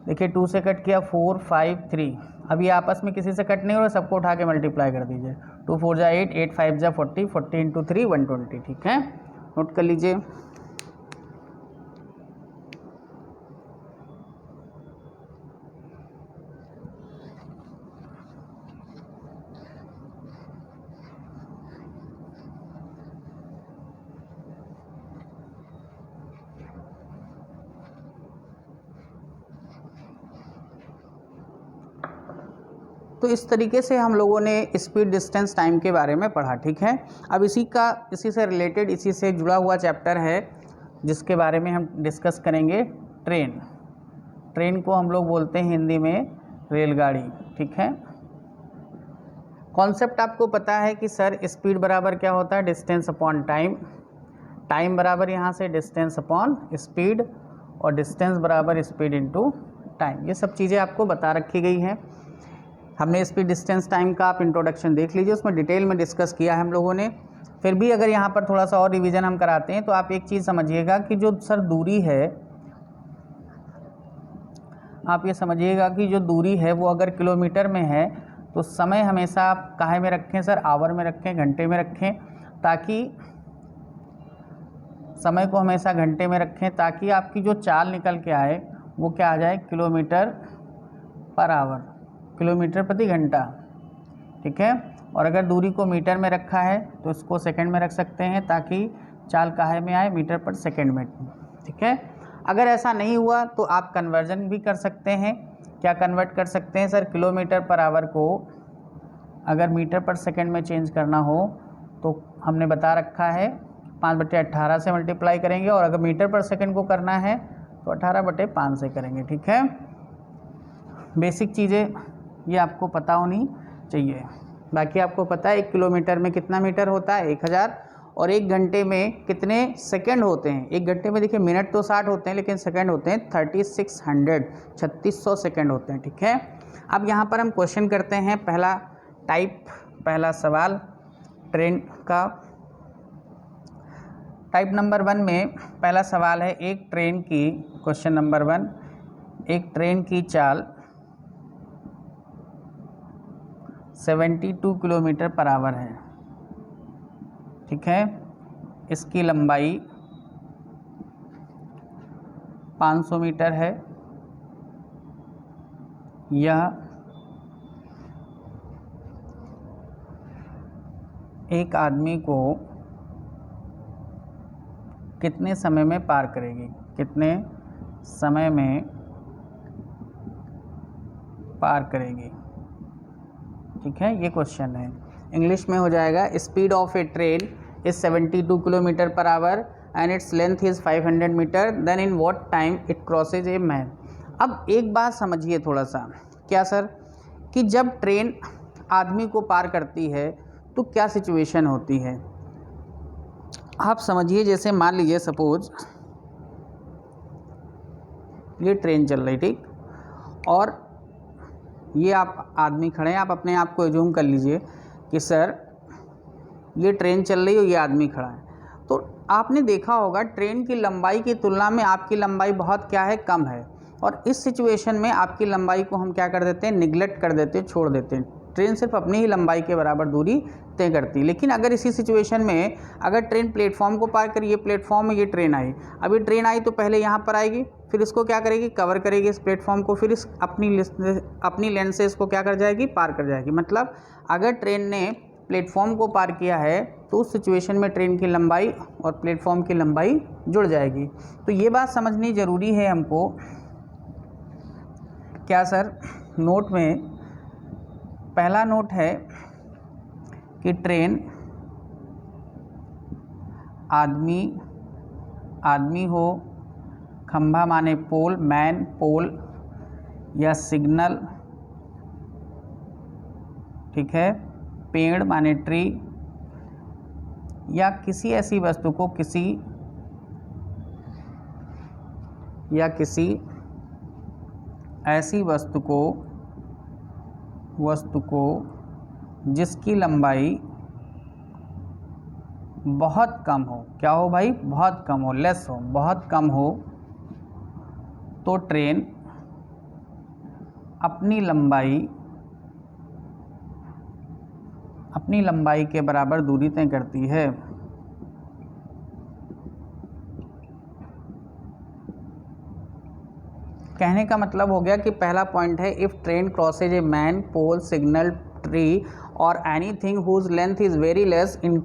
देखिए 2 से कट किया 4 5 3, अब ये आपस में किसी से कट नहीं हो रहा, सबको उठा के मल्टीप्लाई कर दीजिए। 2 4 जा 8 8 5 जा 40 40 इंटू 3 120। ठीक है, नोट कर लीजिए। तो इस तरीके से हम लोगों ने स्पीड डिस्टेंस टाइम के बारे में पढ़ा। ठीक है, अब इसी से रिलेटेड, इसी से जुड़ा हुआ चैप्टर है जिसके बारे में हम डिस्कस करेंगे, ट्रेन। ट्रेन को हम लोग बोलते हैं हिंदी में रेलगाड़ी। ठीक है, कॉन्सेप्ट आपको पता है कि सर स्पीड बराबर क्या होता है, डिस्टेंस अपॉन टाइम। टाइम बराबर यहाँ से डिस्टेंस अपॉन स्पीड, और डिस्टेंस बराबर स्पीड इनटू टाइम। ये सब चीज़ें आपको बता रखी गई हैं। हमने स्पीड डिस्टेंस टाइम का आप इंट्रोडक्शन देख लीजिए, उसमें डिटेल में डिस्कस किया है हम लोगों ने। फिर भी अगर यहाँ पर थोड़ा सा और रिवीजन हम कराते हैं तो आप एक चीज़ समझिएगा कि जो सर दूरी है, आप ये समझिएगा कि जो दूरी है वो अगर किलोमीटर में है तो समय हमेशा आप काहे में रखें सर, आवर में रखें, घंटे में रखें, ताकि समय को हमेशा घंटे में रखें, ताकि आपकी जो चाल निकल के आए वो क्या आ जाए, किलोमीटर पर आवर, किलोमीटर प्रति घंटा। ठीक है, और अगर दूरी को मीटर में रखा है तो इसको सेकंड में रख सकते हैं, ताकि चाल काहे में आए, मीटर पर सेकंड में। ठीक है, अगर ऐसा नहीं हुआ तो आप कन्वर्जन भी कर सकते हैं। क्या कन्वर्ट कर सकते हैं सर, किलोमीटर पर आवर को अगर मीटर पर सेकंड में चेंज करना हो तो हमने बता रखा है 5/18 से मल्टीप्लाई करेंगे, और अगर मीटर पर सेकंड को करना है तो 18/5 से करेंगे। ठीक है, बेसिक चीज़ें ये आपको पता होनी चाहिए। बाकी आपको पता है 1 किलोमीटर में कितना मीटर होता है, 1000, और 1 घंटे में कितने सेकंड होते हैं। 1 घंटे में देखिए मिनट तो 60 होते हैं, लेकिन सेकंड होते हैं 3600 सेकंड होते हैं। ठीक है, अब यहाँ पर हम क्वेश्चन करते हैं। पहला सवाल ट्रेन का। टाइप नंबर 1 में पहला सवाल है, एक ट्रेन की, क्वेश्चन नंबर 1, एक ट्रेन की चाल 72 किलोमीटर पर आवर है। ठीक है, इसकी लंबाई 500 मीटर है। यह एक आदमी को कितने समय में पार करेगी, कितने समय में पार करेगी, ठीक है, ये क्वेश्चन है। इंग्लिश में हो जाएगा speed of a train is 72 kilometre per hour and its length is 500 metre, then in what time it crosses a man. अब एक बात समझिए थोड़ा सा, क्या सर, कि जब ट्रेन आदमी को पार करती है तो क्या सिचुएशन होती है। आप समझिए, जैसे मान लीजिए सपोज ये ट्रेन चल रही, ठीक, और ये आप आदमी खड़े हैं। आप अपने आप को एज्यूम कर लीजिए कि सर ये ट्रेन चल रही है और ये आदमी खड़ा है। तो आपने देखा होगा ट्रेन की लंबाई की तुलना में आपकी लंबाई बहुत क्या है, कम है, और इस सिचुएशन में आपकी लंबाई को हम क्या कर देते हैं, निगलेक्ट कर देते हैं, छोड़ देते हैं। ट्रेन सिर्फ अपनी ही लंबाई के बराबर दूरी तय करती है। लेकिन अगर इसी सिचुएशन में अगर ट्रेन प्लेटफॉर्म को पार करी, ये प्लेटफॉर्म है, ये ट्रेन आई, अब ये ट्रेन आई तो पहले यहाँ पर आएगी, फिर इसको क्या करेगी, कवर करेगी इस प्लेटफॉर्म को, फिर इस अपनी लेन से इसको क्या कर जाएगी, पार कर जाएगी। मतलब अगर ट्रेन ने प्लेटफॉर्म को पार किया है तो उस सिचुएशन में ट्रेन की लंबाई और प्लेटफॉर्म की लंबाई जुड़ जाएगी। तो ये बात समझनी ज़रूरी है हमको। क्या सर, नोट में पहला नोट है कि ट्रेन आदमी हो, खंभा माने पोल, मैन पोल या सिग्नल, ठीक है, पेड़ माने ट्री, या किसी ऐसी वस्तु को किसी ऐसी वस्तु को जिसकी लंबाई बहुत कम हो, क्या हो भाई, बहुत कम हो, लेस हो, बहुत कम हो, तो ट्रेन अपनी लंबाई के बराबर दूरी तय करती है। कहने का मतलब हो गया कि पहला पॉइंट है, if train crosses a man, pole, signal, tree और anything whose length is very less in,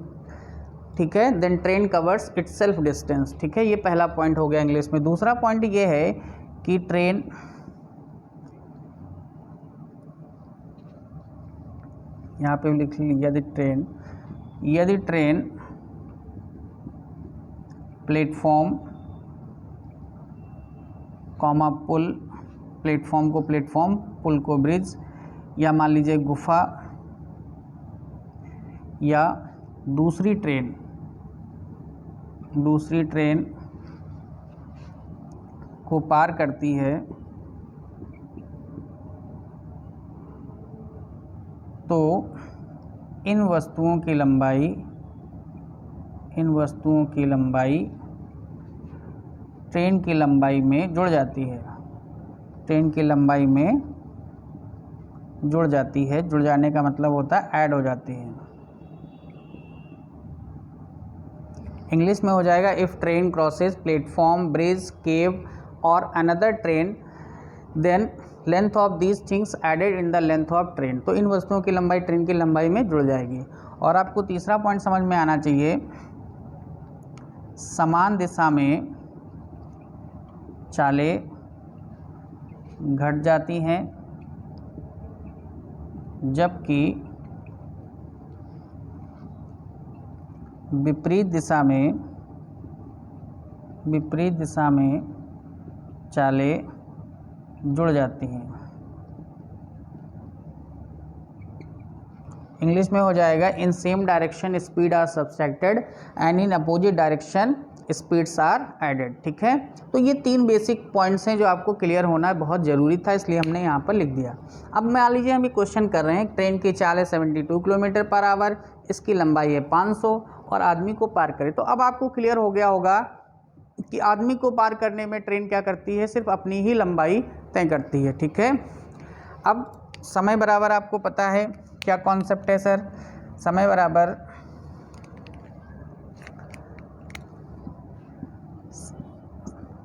ठीक है, then train covers its self distance, ठीक है, ये पहला पॉइंट हो गया इंग्लिश में। दूसरा पॉइंट ये है कि ट्रेन यहाँ पे लिख ली, यदि ट्रेन प्लेटफॉर्म कॉमा पुल, प्लेटफॉर्म को प्लेटफॉर्म, पुल को ब्रिज, या मान लीजिए गुफा, या दूसरी ट्रेन को पार करती है तो इन वस्तुओं की लंबाई ट्रेन की लंबाई में जुड़ जाती है, जुड़ जाने का मतलब होता है ऐड हो जाती है। इंग्लिश में हो जाएगा, if train crosses platform, bridge, cave और another train, then length of these things added in the length of train, तो इन वस्तुओं की लंबाई ट्रेन की लंबाई में जुड़ जाएगी। और आपको तीसरा पॉइंट समझ में आना चाहिए, समान दिशा में चालें घट जाती हैं जबकि विपरीत दिशा में चालें जुड़ जाती हैं। इंग्लिश में हो जाएगा, in same direction speed are subtracted and in opposite direction speeds are added, ठीक है। तो ये तीन बेसिक पॉइंट्स हैं जो आपको क्लियर होना बहुत ज़रूरी था, इसलिए हमने यहाँ पर लिख दिया। अब मान लीजिए हम ये क्वेश्चन कर रहे हैं, ट्रेन की चाल है 72 किलोमीटर पर आवर, इसकी लंबाई है 500 और आदमी को पार करे। तो अब आपको क्लियर हो गया होगा कि आदमी को पार करने में ट्रेन क्या करती है, सिर्फ अपनी ही लंबाई तय करती है, ठीक है। अब समय बराबर आपको पता है क्या कॉन्सेप्ट है सर, समय बराबर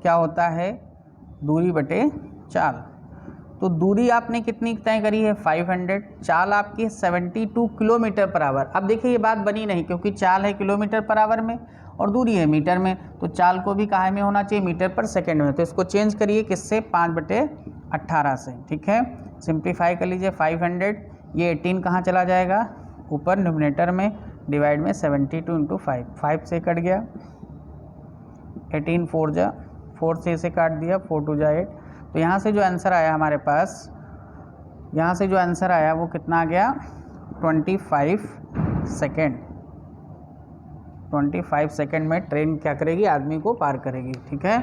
क्या होता है, दूरी बटे चाल। तो दूरी आपने कितनी तय करी है 500, चाल आपकी 72 किलोमीटर पर आवर। अब देखिए ये बात बनी नहीं, क्योंकि चाल है किलोमीटर पर आवर में और दूरी है मीटर में, तो चाल को भी काहे में होना चाहिए, मीटर पर सेकंड में। तो इसको चेंज करिए किससे, 5/18 से। ठीक है, सिंप्लीफाई कर लीजिए 500, ये 18 कहाँ चला जाएगा, ऊपर न्यूमरेटर में, डिवाइड में 72 इंटू 5 से कट गया, 18 4 जा 4 से इसे काट दिया, 4 2 जा 8। तो यहाँ से जो आंसर आया हमारे पास, यहाँ से जो आंसर आया वो कितना आ गया, 25 सेकेंड। 25 सेकेंड में ट्रेन क्या करेगी, आदमी को पार करेगी। ठीक है,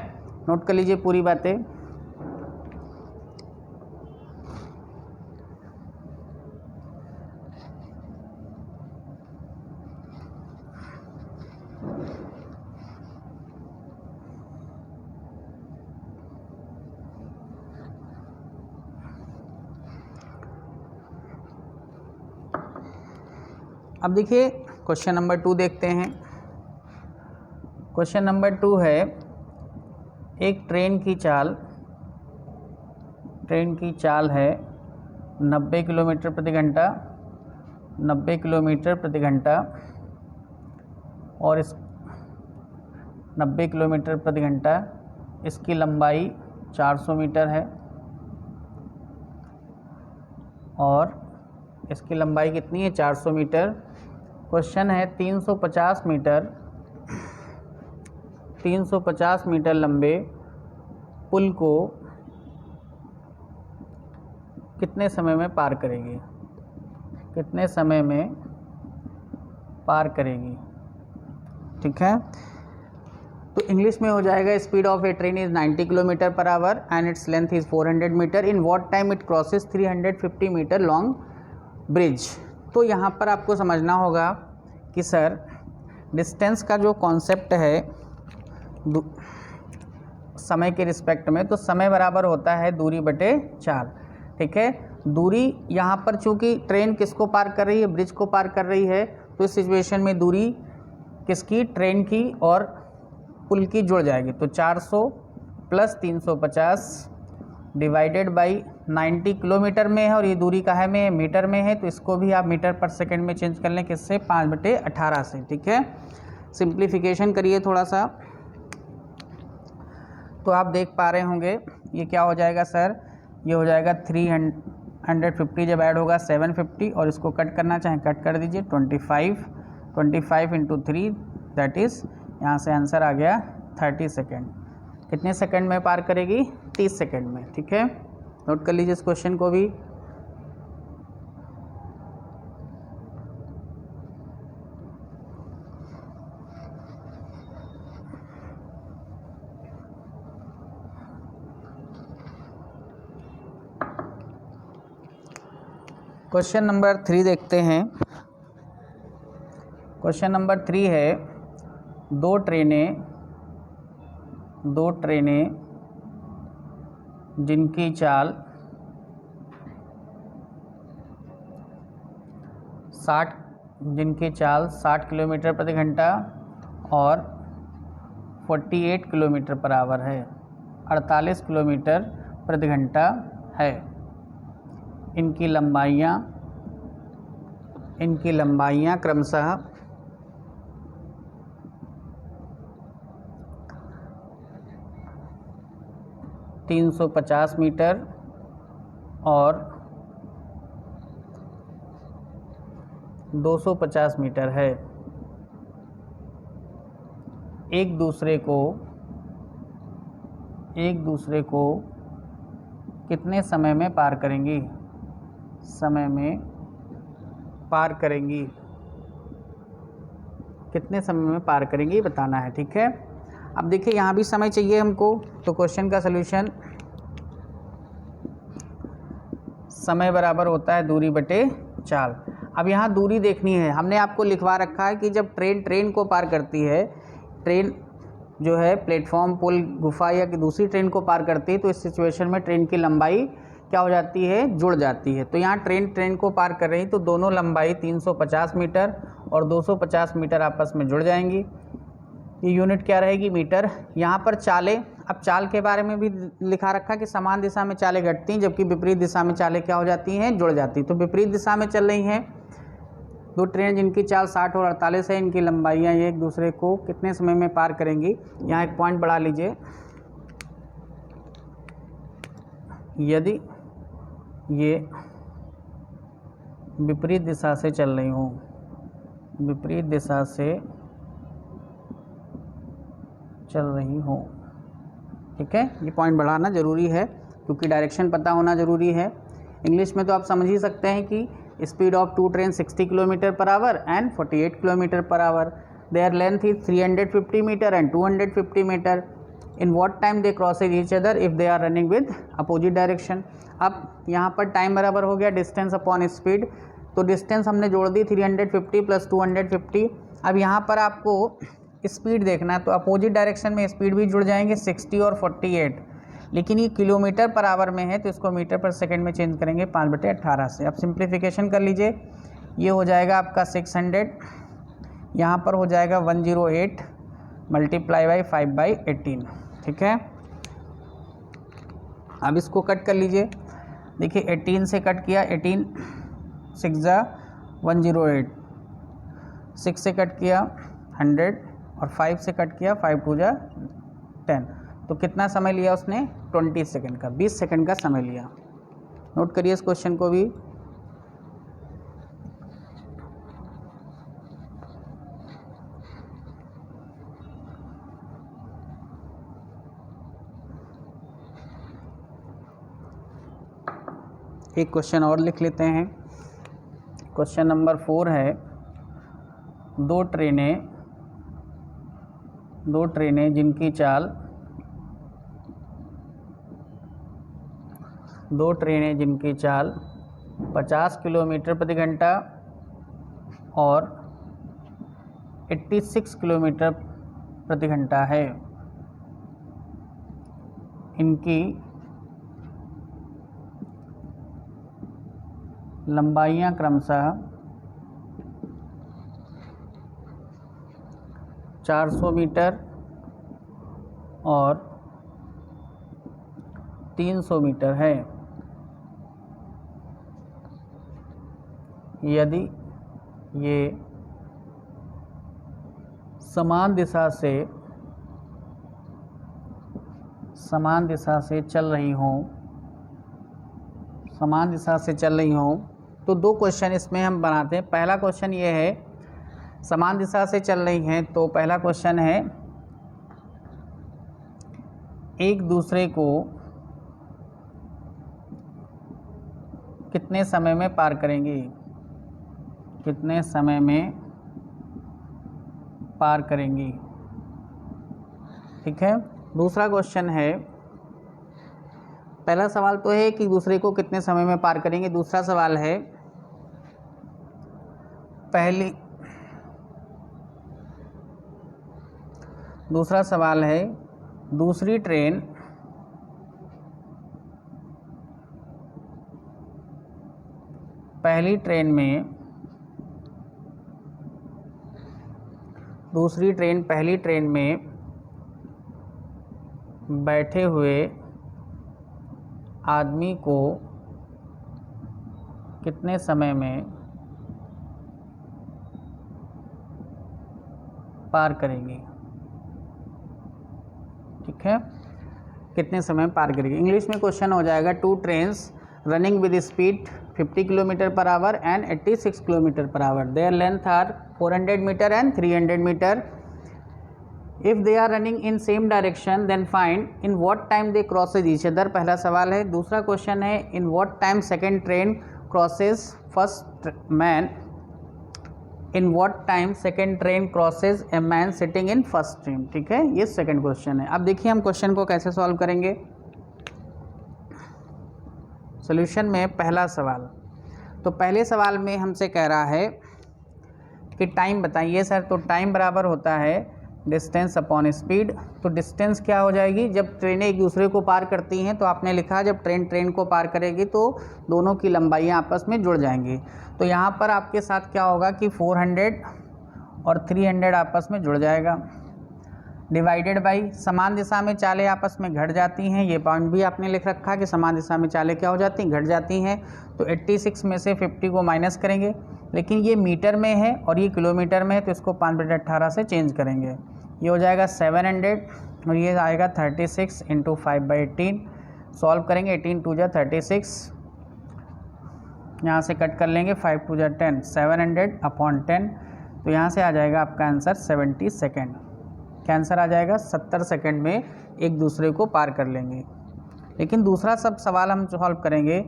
नोट कर लीजिए पूरी बातें। अब देखिए क्वेश्चन नंबर 2 देखते हैं। क्वेश्चन नंबर 2 है, एक ट्रेन की चाल है 90 किलोमीटर प्रति घंटा, 90 किलोमीटर प्रति घंटा, और इस 90 किलोमीटर प्रति घंटा, इसकी लंबाई 400 मीटर है, और इसकी लंबाई कितनी है, 400 मीटर। क्वेश्चन है 350 मीटर लंबे पुल को कितने समय में पार करेगी, कितने समय में पार करेगी। ठीक है, तो इंग्लिश में हो जाएगा, speed of a train is 90 kilometre per hour and its length is 400 metre. In what time it crosses 350 metre long bridge. तो यहाँ पर आपको समझना होगा कि सर डिस्टेंस का जो कॉन्सेप्ट है समय के रिस्पेक्ट में, तो समय बराबर होता है दूरी बटे चाल। ठीक है, दूरी यहाँ पर चूँकि ट्रेन किसको पार कर रही है, ब्रिज को पार कर रही है, तो इस सिचुएशन में दूरी किसकी, ट्रेन की और पुल की जुड़ जाएगी। तो 400 प्लस 350 डिवाइडेड बाई 90 किलोमीटर में है, और ये दूरी काहे में है, मीटर में है, तो इसको भी आप मीटर पर सेकंड में चेंज कर लें, किससे, 5/18 से। ठीक है, सिंप्लीफिकेशन करिए थोड़ा सा, तो आप देख पा रहे होंगे ये क्या हो जाएगा सर, ये हो जाएगा 350 जब ऐड होगा 750, और इसको कट करना चाहें कट कर दीजिए, 25 इंटू 3 दैट इज़, यहाँ से आंसर आ गया 30 सेकेंड। कितने सेकंड में पार करेगी, 30 सेकंड में। ठीक है, नोट कर लीजिए इस क्वेश्चन को भी। क्वेश्चन नंबर 3 देखते हैं। क्वेश्चन नंबर 3 है, दो ट्रेनें जिनकी चाल 60 किलोमीटर प्रति घंटा और 48 किलोमीटर पर आवर है, 48 किलोमीटर प्रति घंटा है। इनकी लंबाइयाँ क्रमशः 350 मीटर और 250 मीटर है। एक दूसरे को कितने समय में पार करेंगी, कितने समय में पार करेंगी बताना है। ठीक है, अब देखिए यहाँ भी समय चाहिए हमको, तो क्वेश्चन का सलूशन समय बराबर होता है दूरी बटे चाल। अब यहाँ दूरी देखनी है, हमने आपको लिखवा रखा है कि जब ट्रेन को पार करती है, ट्रेन जो है प्लेटफॉर्म, पुल, गुफा या कि दूसरी ट्रेन को पार करती है, तो इस सिचुएशन में ट्रेन की लंबाई क्या हो जाती है, जुड़ जाती है। तो यहाँ ट्रेन को पार कर रही, तो दोनों लंबाई 350 मीटर और 250 मीटर आपस में जुड़ जाएंगी। ये यूनिट क्या रहेगी, मीटर। यहाँ पर चालें अब चाल के बारे में भी लिखा रखा कि समान दिशा में चालें घटती हैं जबकि विपरीत दिशा में चालें क्या हो जाती हैं, जुड़ जाती हैं। तो विपरीत दिशा में चल रही हैं दो ट्रेन जिनकी चाल 60 और 48 है, इनकी लंबाइयाँ ये एक दूसरे को कितने समय में पार करेंगी। यहाँ एक पॉइंट बढ़ा लीजिए, यदि ये विपरीत दिशा से चल रही हो, विपरीत दिशा से चल रही हो, ठीक है, ये पॉइंट बढ़ाना ज़रूरी है क्योंकि डायरेक्शन पता होना ज़रूरी है। इंग्लिश में तो आप समझ ही सकते हैं कि speed of two train 60 kilometre per hour and 48 kilometre per hour, their length is 350 metre and 250 metre, in what time they crosses each other if they are running with opposite direction. अब यहाँ पर time बराबर हो गया distance upon speed, तो distance हमने जोड़ दी 350 plus 250। अब यहाँ पर आपको स्पीड देखना है तो अपोजिट डायरेक्शन में स्पीड भी जुड़ जाएंगे 60 और 48, लेकिन ये किलोमीटर पर आवर में है तो इसको मीटर पर सेकंड में चेंज करेंगे 5/18 से। अब सिंप्लीफिकेशन कर लीजिए, ये हो जाएगा आपका 600, यहाँ पर हो जाएगा 108 मल्टीप्लाई बाई 5/18, ठीक है। अब इसको कट कर लीजिए, देखिए 18 से कट किया, 18 6 जा 108, 6 से कट किया 100 और 5 से कट किया 5 2 जा 10, तो कितना समय लिया उसने 20 सेकंड का, 20 सेकंड का समय लिया। नोट करिए इस क्वेश्चन को भी। एक क्वेश्चन और लिख लेते हैं, क्वेश्चन नंबर 4 है, दो ट्रेनें जिनकी चाल 50 किलोमीटर प्रति घंटा और 86 किलोमीटर प्रति घंटा है, इनकी लंबाइयाँ क्रमशः 400 मीटर और 300 मीटर है। यदि ये समान दिशा से चल रही हों, तो दो क्वेश्चन इसमें हम बनाते हैं। पहला क्वेश्चन ये है, समान दिशा से चल रही हैं, तो पहला क्वेश्चन है एक दूसरे को कितने समय में पार करेंगी, कितने समय में पार करेंगी, ठीक है। दूसरा क्वेश्चन है, पहला सवाल तो है कि दूसरे को कितने समय में पार करेंगे, दूसरा सवाल है दूसरी ट्रेन पहली ट्रेन में बैठे हुए आदमी को कितने समय में पार करेंगी, ठीक है, कितने समय में पार करेगी। इंग्लिश में क्वेश्चन हो जाएगा, two trains running with speed 50 kilometre per hour and 86 kilometre per hour, their length are 400 metre and 300 metre, if they are running in same direction then find in what time they crosses each other, पहला सवाल है। दूसरा question है, in what time second train crosses first man, in what time second train crosses a man sitting in first train, ठीक है, ये second question है। अब देखिए हम क्वेश्चन को कैसे सॉल्व करेंगे। सॉल्यूशन में पहला सवाल, तो पहले सवाल में हमसे कह रहा है कि टाइम बताइए सर, तो टाइम बराबर होता है डिस्टेंस अपॉन स्पीड। तो डिस्टेंस क्या हो जाएगी, जब ट्रेनें एक दूसरे को पार करती हैं तो आपने लिखा जब ट्रेन को पार करेगी तो दोनों की लंबाइयाँ आपस में जुड़ जाएंगी। तो यहाँ पर आपके साथ क्या होगा कि 400 और 300 आपस में जुड़ जाएगा। डिवाइडेड बाई समान दिशा में चालें आपस में घट जाती हैं, ये पॉइंट भी आपने लिख रखा है कि समान दिशा में चालें क्या हो जाती हैं, घट जाती हैं। तो 86 में से 50 को माइनस करेंगे, लेकिन ये मीटर में है और ये किलोमीटर में है, तो इसको 5/18 से चेंज करेंगे। ये हो जाएगा 700 और ये आएगा 36 × 5/18। सॉल्व करेंगे, 18 2 जा 36, यहाँ से कट कर लेंगे, 5 2 जा 10, 700/10। तो यहाँ से आ जाएगा आपका आंसर 70 सेकेंड। क्या आंसर आ जाएगा? 70 सेकेंड में एक दूसरे को पार कर लेंगे। लेकिन दूसरा सब सवाल हम सॉल्व करेंगे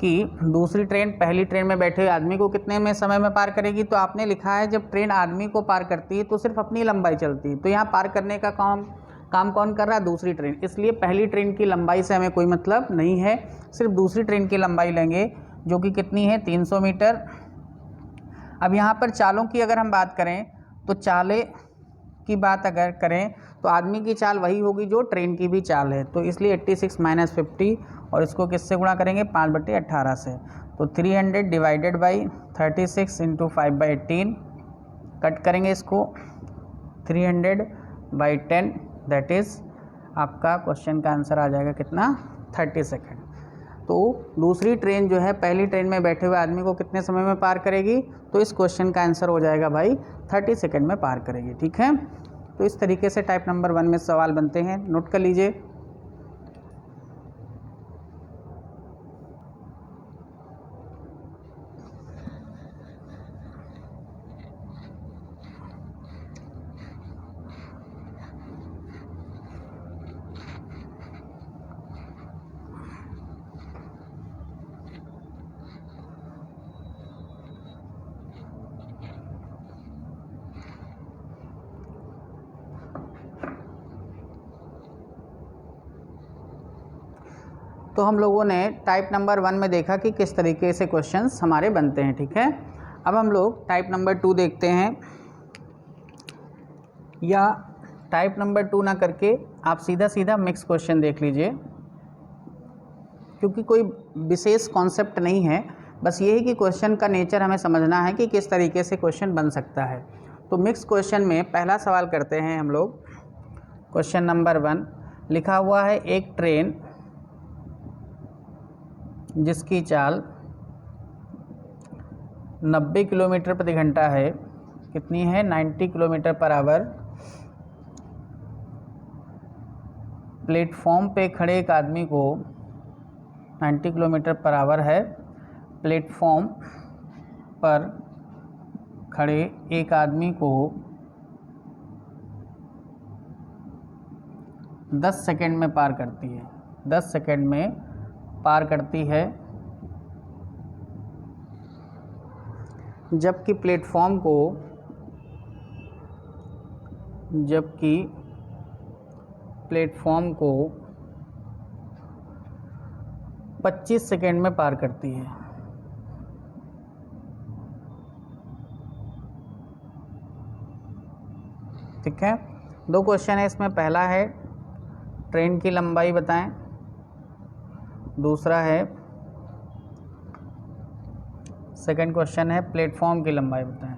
कि दूसरी ट्रेन पहली ट्रेन में बैठे हुए आदमी को कितने में समय में पार करेगी। तो आपने लिखा है जब ट्रेन आदमी को पार करती है तो सिर्फ अपनी लंबाई चलती है, तो यहाँ पार करने का काम कौन कर रहा है? दूसरी ट्रेन। इसलिए पहली ट्रेन की लंबाई से हमें कोई मतलब नहीं है, सिर्फ दूसरी ट्रेन की लंबाई लेंगे जो कि कितनी है? 300 मीटर। अब यहाँ पर चालों की अगर हम बात करें तो चालें की बात अगर करें तो आदमी की चाल वही होगी जो ट्रेन की भी चाल है, तो इसलिए 86 - 50 और इसको किससे गुणा करेंगे? 5/18 से। तो 300 डिवाइडेड बाई 36 × 5/18, कट करेंगे इसको, 300/10, दैट इज़ आपका क्वेश्चन का आंसर आ जाएगा कितना? 30 सेकेंड। तो दूसरी ट्रेन जो है पहली ट्रेन में बैठे हुए आदमी को कितने समय में पार करेगी? तो इस क्वेश्चन का आंसर हो जाएगा भाई 30 सेकेंड में पार करेगी। ठीक है, तो इस तरीके से टाइप नंबर 1 में सवाल बनते हैं, नोट कर लीजिए। तो हम लोगों ने टाइप नंबर 1 में देखा कि किस तरीके से क्वेश्चंस हमारे बनते हैं। ठीक है, अब हम लोग टाइप नंबर 2 देखते हैं, या टाइप नंबर 2 ना करके आप सीधा सीधा मिक्स क्वेश्चन देख लीजिए, क्योंकि कोई विशेष कॉन्सेप्ट नहीं है, बस ये है कि क्वेश्चन का नेचर हमें समझना है कि किस तरीके से क्वेश्चन बन सकता है। तो मिक्स क्वेश्चन में पहला सवाल करते हैं हम लोग। क्वेश्चन नंबर 1 लिखा हुआ है, एक ट्रेन जिसकी चाल 90 किलोमीटर प्रति घंटा है, कितनी है? 90 किलोमीटर पर आवर, प्लेटफॉर्म पे खड़े एक आदमी को 90 किलोमीटर पर आवर है, प्लेटफॉर्म पर खड़े एक आदमी को 10 सेकेंड में पार करती है, 10 सेकेंड में पार करती है, जबकि प्लेटफॉर्म को 25 सेकेंड में पार करती है। ठीक है, दो क्वेश्चन है इसमें, पहला है ट्रेन की लंबाई बताएं, दूसरा है सेकंड क्वेश्चन है प्लेटफॉर्म की लंबाई बताएं।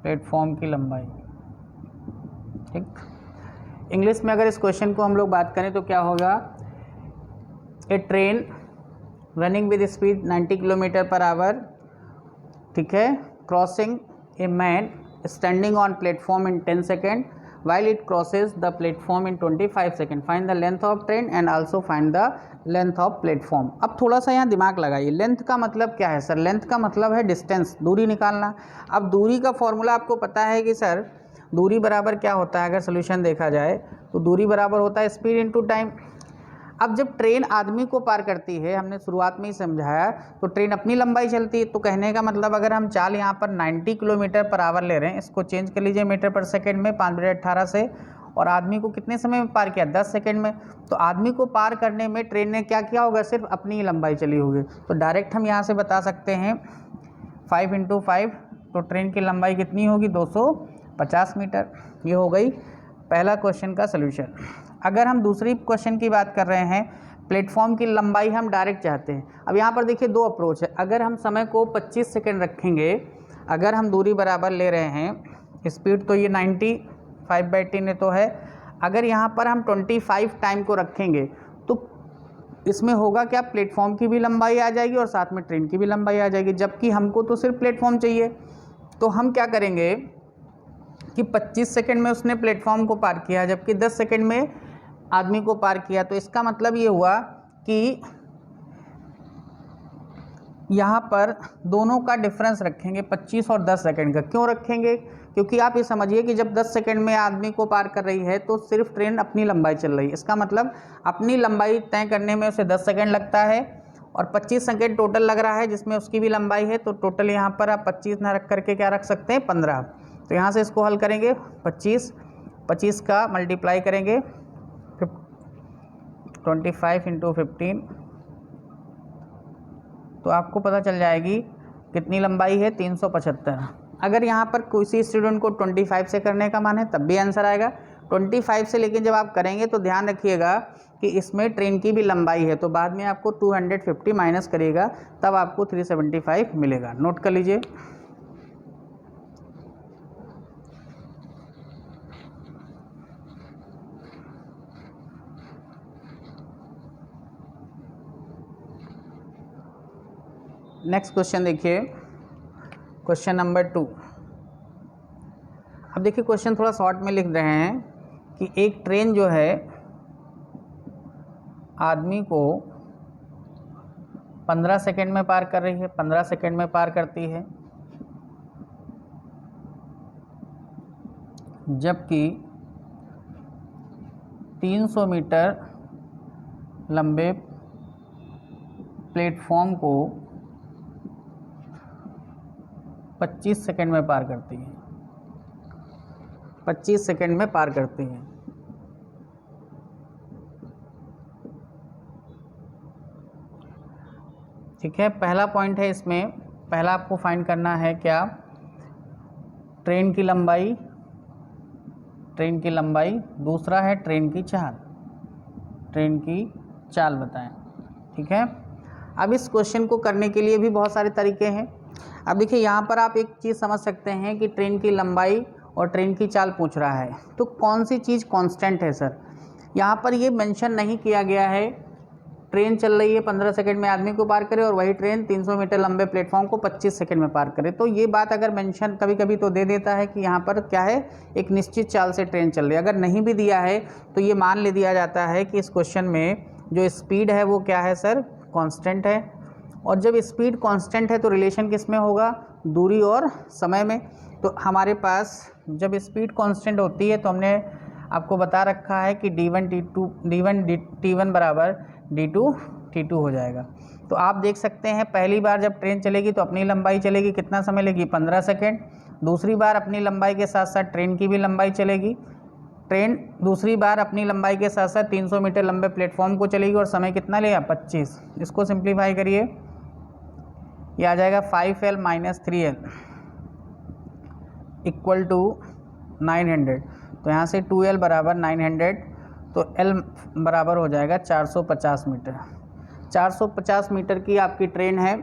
प्लेटफॉर्म की लंबाई। ठीक, इंग्लिश में अगर इस क्वेश्चन को हम लोग बात करें तो क्या होगा? A train running with speed 90 kilometre per hour, ठीक है, crossing a man standing on platform in 10 second while it crosses the platform in 25 seconds. Find the length of train and also find the length of platform. अब थोड़ा सा यहाँ दिमाग लगाइए, length का मतलब क्या है सर? लेंथ का मतलब है डिस्टेंस, दूरी निकालना। अब दूरी का फॉर्मूला आपको पता है कि सर दूरी बराबर क्या होता है? अगर सोल्यूशन देखा जाए तो दूरी बराबर होता है स्पीड इनटू टाइम। अब जब ट्रेन आदमी को पार करती है, हमने शुरुआत में ही समझाया, तो ट्रेन अपनी लंबाई चलती है। तो कहने का मतलब अगर हम चाल यहाँ पर 90 किलोमीटर पर आवर ले रहे हैं, इसको चेंज कर लीजिए मीटर पर सेकंड में 5/18 से, और आदमी को कितने समय में पार किया? 10 सेकंड में। तो आदमी को पार करने में ट्रेन ने क्या किया होगा? सिर्फ अपनी ही लंबाई चली होगी। तो डायरेक्ट हम यहाँ से बता सकते हैं 5 × 5, तो ट्रेन की लंबाई कितनी होगी? 250 मीटर। ये हो गई पहला क्वेश्चन का सोल्यूशन। अगर हम दूसरी क्वेश्चन की बात कर रहे हैं, प्लेटफॉर्म की लंबाई हम डायरेक्ट चाहते हैं। अब यहाँ पर देखिए दो अप्रोच है। अगर हम समय को 25 सेकेंड रखेंगे अगर हम दूरी बराबर ले रहे हैं, स्पीड तो ये 95/10 तो है, अगर यहाँ पर हम 25 टाइम को रखेंगे तो इसमें होगा क्या, प्लेटफॉर्म की भी लंबाई आ जाएगी और साथ में ट्रेन की भी लंबाई आ जाएगी, जबकि हमको तो सिर्फ प्लेटफॉर्म चाहिए। तो हम क्या करेंगे कि 25 सेकंड में उसने प्लेटफॉर्म को पार किया, जबकि 10 सेकंड में आदमी को पार किया। तो इसका मतलब ये हुआ कि यहाँ पर दोनों का डिफरेंस रखेंगे 25 और 10 सेकंड का। क्यों रखेंगे, क्योंकि आप ये समझिए कि जब 10 सेकंड में आदमी को पार कर रही है तो सिर्फ ट्रेन अपनी लंबाई चल रही है, इसका मतलब अपनी लंबाई तय करने में उसे 10 सेकंड लगता है और 25 सेकंड टोटल लग रहा है जिसमें उसकी भी लंबाई है। तो टोटल यहाँ पर आप 25 ना रख करके क्या रख सकते हैं, 15। तो यहाँ से इसको हल करेंगे, 25 का मल्टीप्लाई करेंगे 25 × 15, तो आपको पता चल जाएगी कितनी लंबाई है, 375। अगर यहाँ पर किसी स्टूडेंट को 25 से करने का मन है तब भी आंसर आएगा 25 से, लेकिन जब आप करेंगे तो ध्यान रखिएगा कि इसमें ट्रेन की भी लंबाई है, तो बाद में आपको 250 माइनस करिएगा तब आपको 375 मिलेगा। नोट कर लीजिए। नेक्स्ट क्वेश्चन देखिए, क्वेश्चन नंबर 2। अब देखिए क्वेश्चन थोड़ा शॉर्ट में लिख रहे हैं कि एक ट्रेन जो है आदमी को 15 सेकंड में पार कर रही है, 15 सेकंड में पार करती है, जबकि 300 मीटर लंबे प्लेटफॉर्म को 25 सेकंड में पार करती है, 25 सेकंड में पार करती है। ठीक है, पहला पॉइंट है इसमें, पहला आपको फाइंड करना है क्या, ट्रेन की लंबाई, ट्रेन की लंबाई, दूसरा है ट्रेन की चाल, ट्रेन की चाल बताएं। ठीक है, अब इस क्वेश्चन को करने के लिए भी बहुत सारे तरीके हैं। अब देखिए यहाँ पर आप एक चीज़ समझ सकते हैं कि ट्रेन की लंबाई और ट्रेन की चाल पूछ रहा है, तो कौन सी चीज़ कांस्टेंट है सर। यहाँ पर ये मेंशन नहीं किया गया है ट्रेन चल रही है 15 सेकंड में आदमी को पार करे और वही ट्रेन 300 मीटर लंबे प्लेटफॉर्म को 25 सेकंड में पार करे। तो ये बात अगर मेंशन कभी कभी तो दे देता है कि यहाँ पर क्या है, एक निश्चित चाल से ट्रेन चल रही है। अगर नहीं भी दिया है तो ये मान ले दिया जाता है कि इस क्वेश्चन में जो स्पीड है वो क्या है सर, कॉन्स्टेंट है। और जब स्पीड कांस्टेंट है तो रिलेशन किस में होगा, दूरी और समय में। तो हमारे पास जब स्पीड कांस्टेंट होती है तो हमने आपको बता रखा है कि d1 t1 बराबर d2 t2 हो जाएगा। तो आप देख सकते हैं पहली बार जब ट्रेन चलेगी तो अपनी लंबाई चलेगी, कितना समय लेगी, 15 सेकेंड। दूसरी बार अपनी लंबाई के साथ साथ ट्रेन की भी लंबाई चलेगी, ट्रेन दूसरी बार अपनी लंबाई के साथ साथ 300 मीटर लंबे प्लेटफॉर्म को चलेगी और समय कितना लेगा, 25। इसको सिंप्लीफाई करिए, ये आ जाएगा 5L - 3L इक्वल टू 900। तो यहाँ से 2L बराबर 900, तो L बराबर हो जाएगा 450 मीटर। 450 मीटर की आपकी ट्रेन है।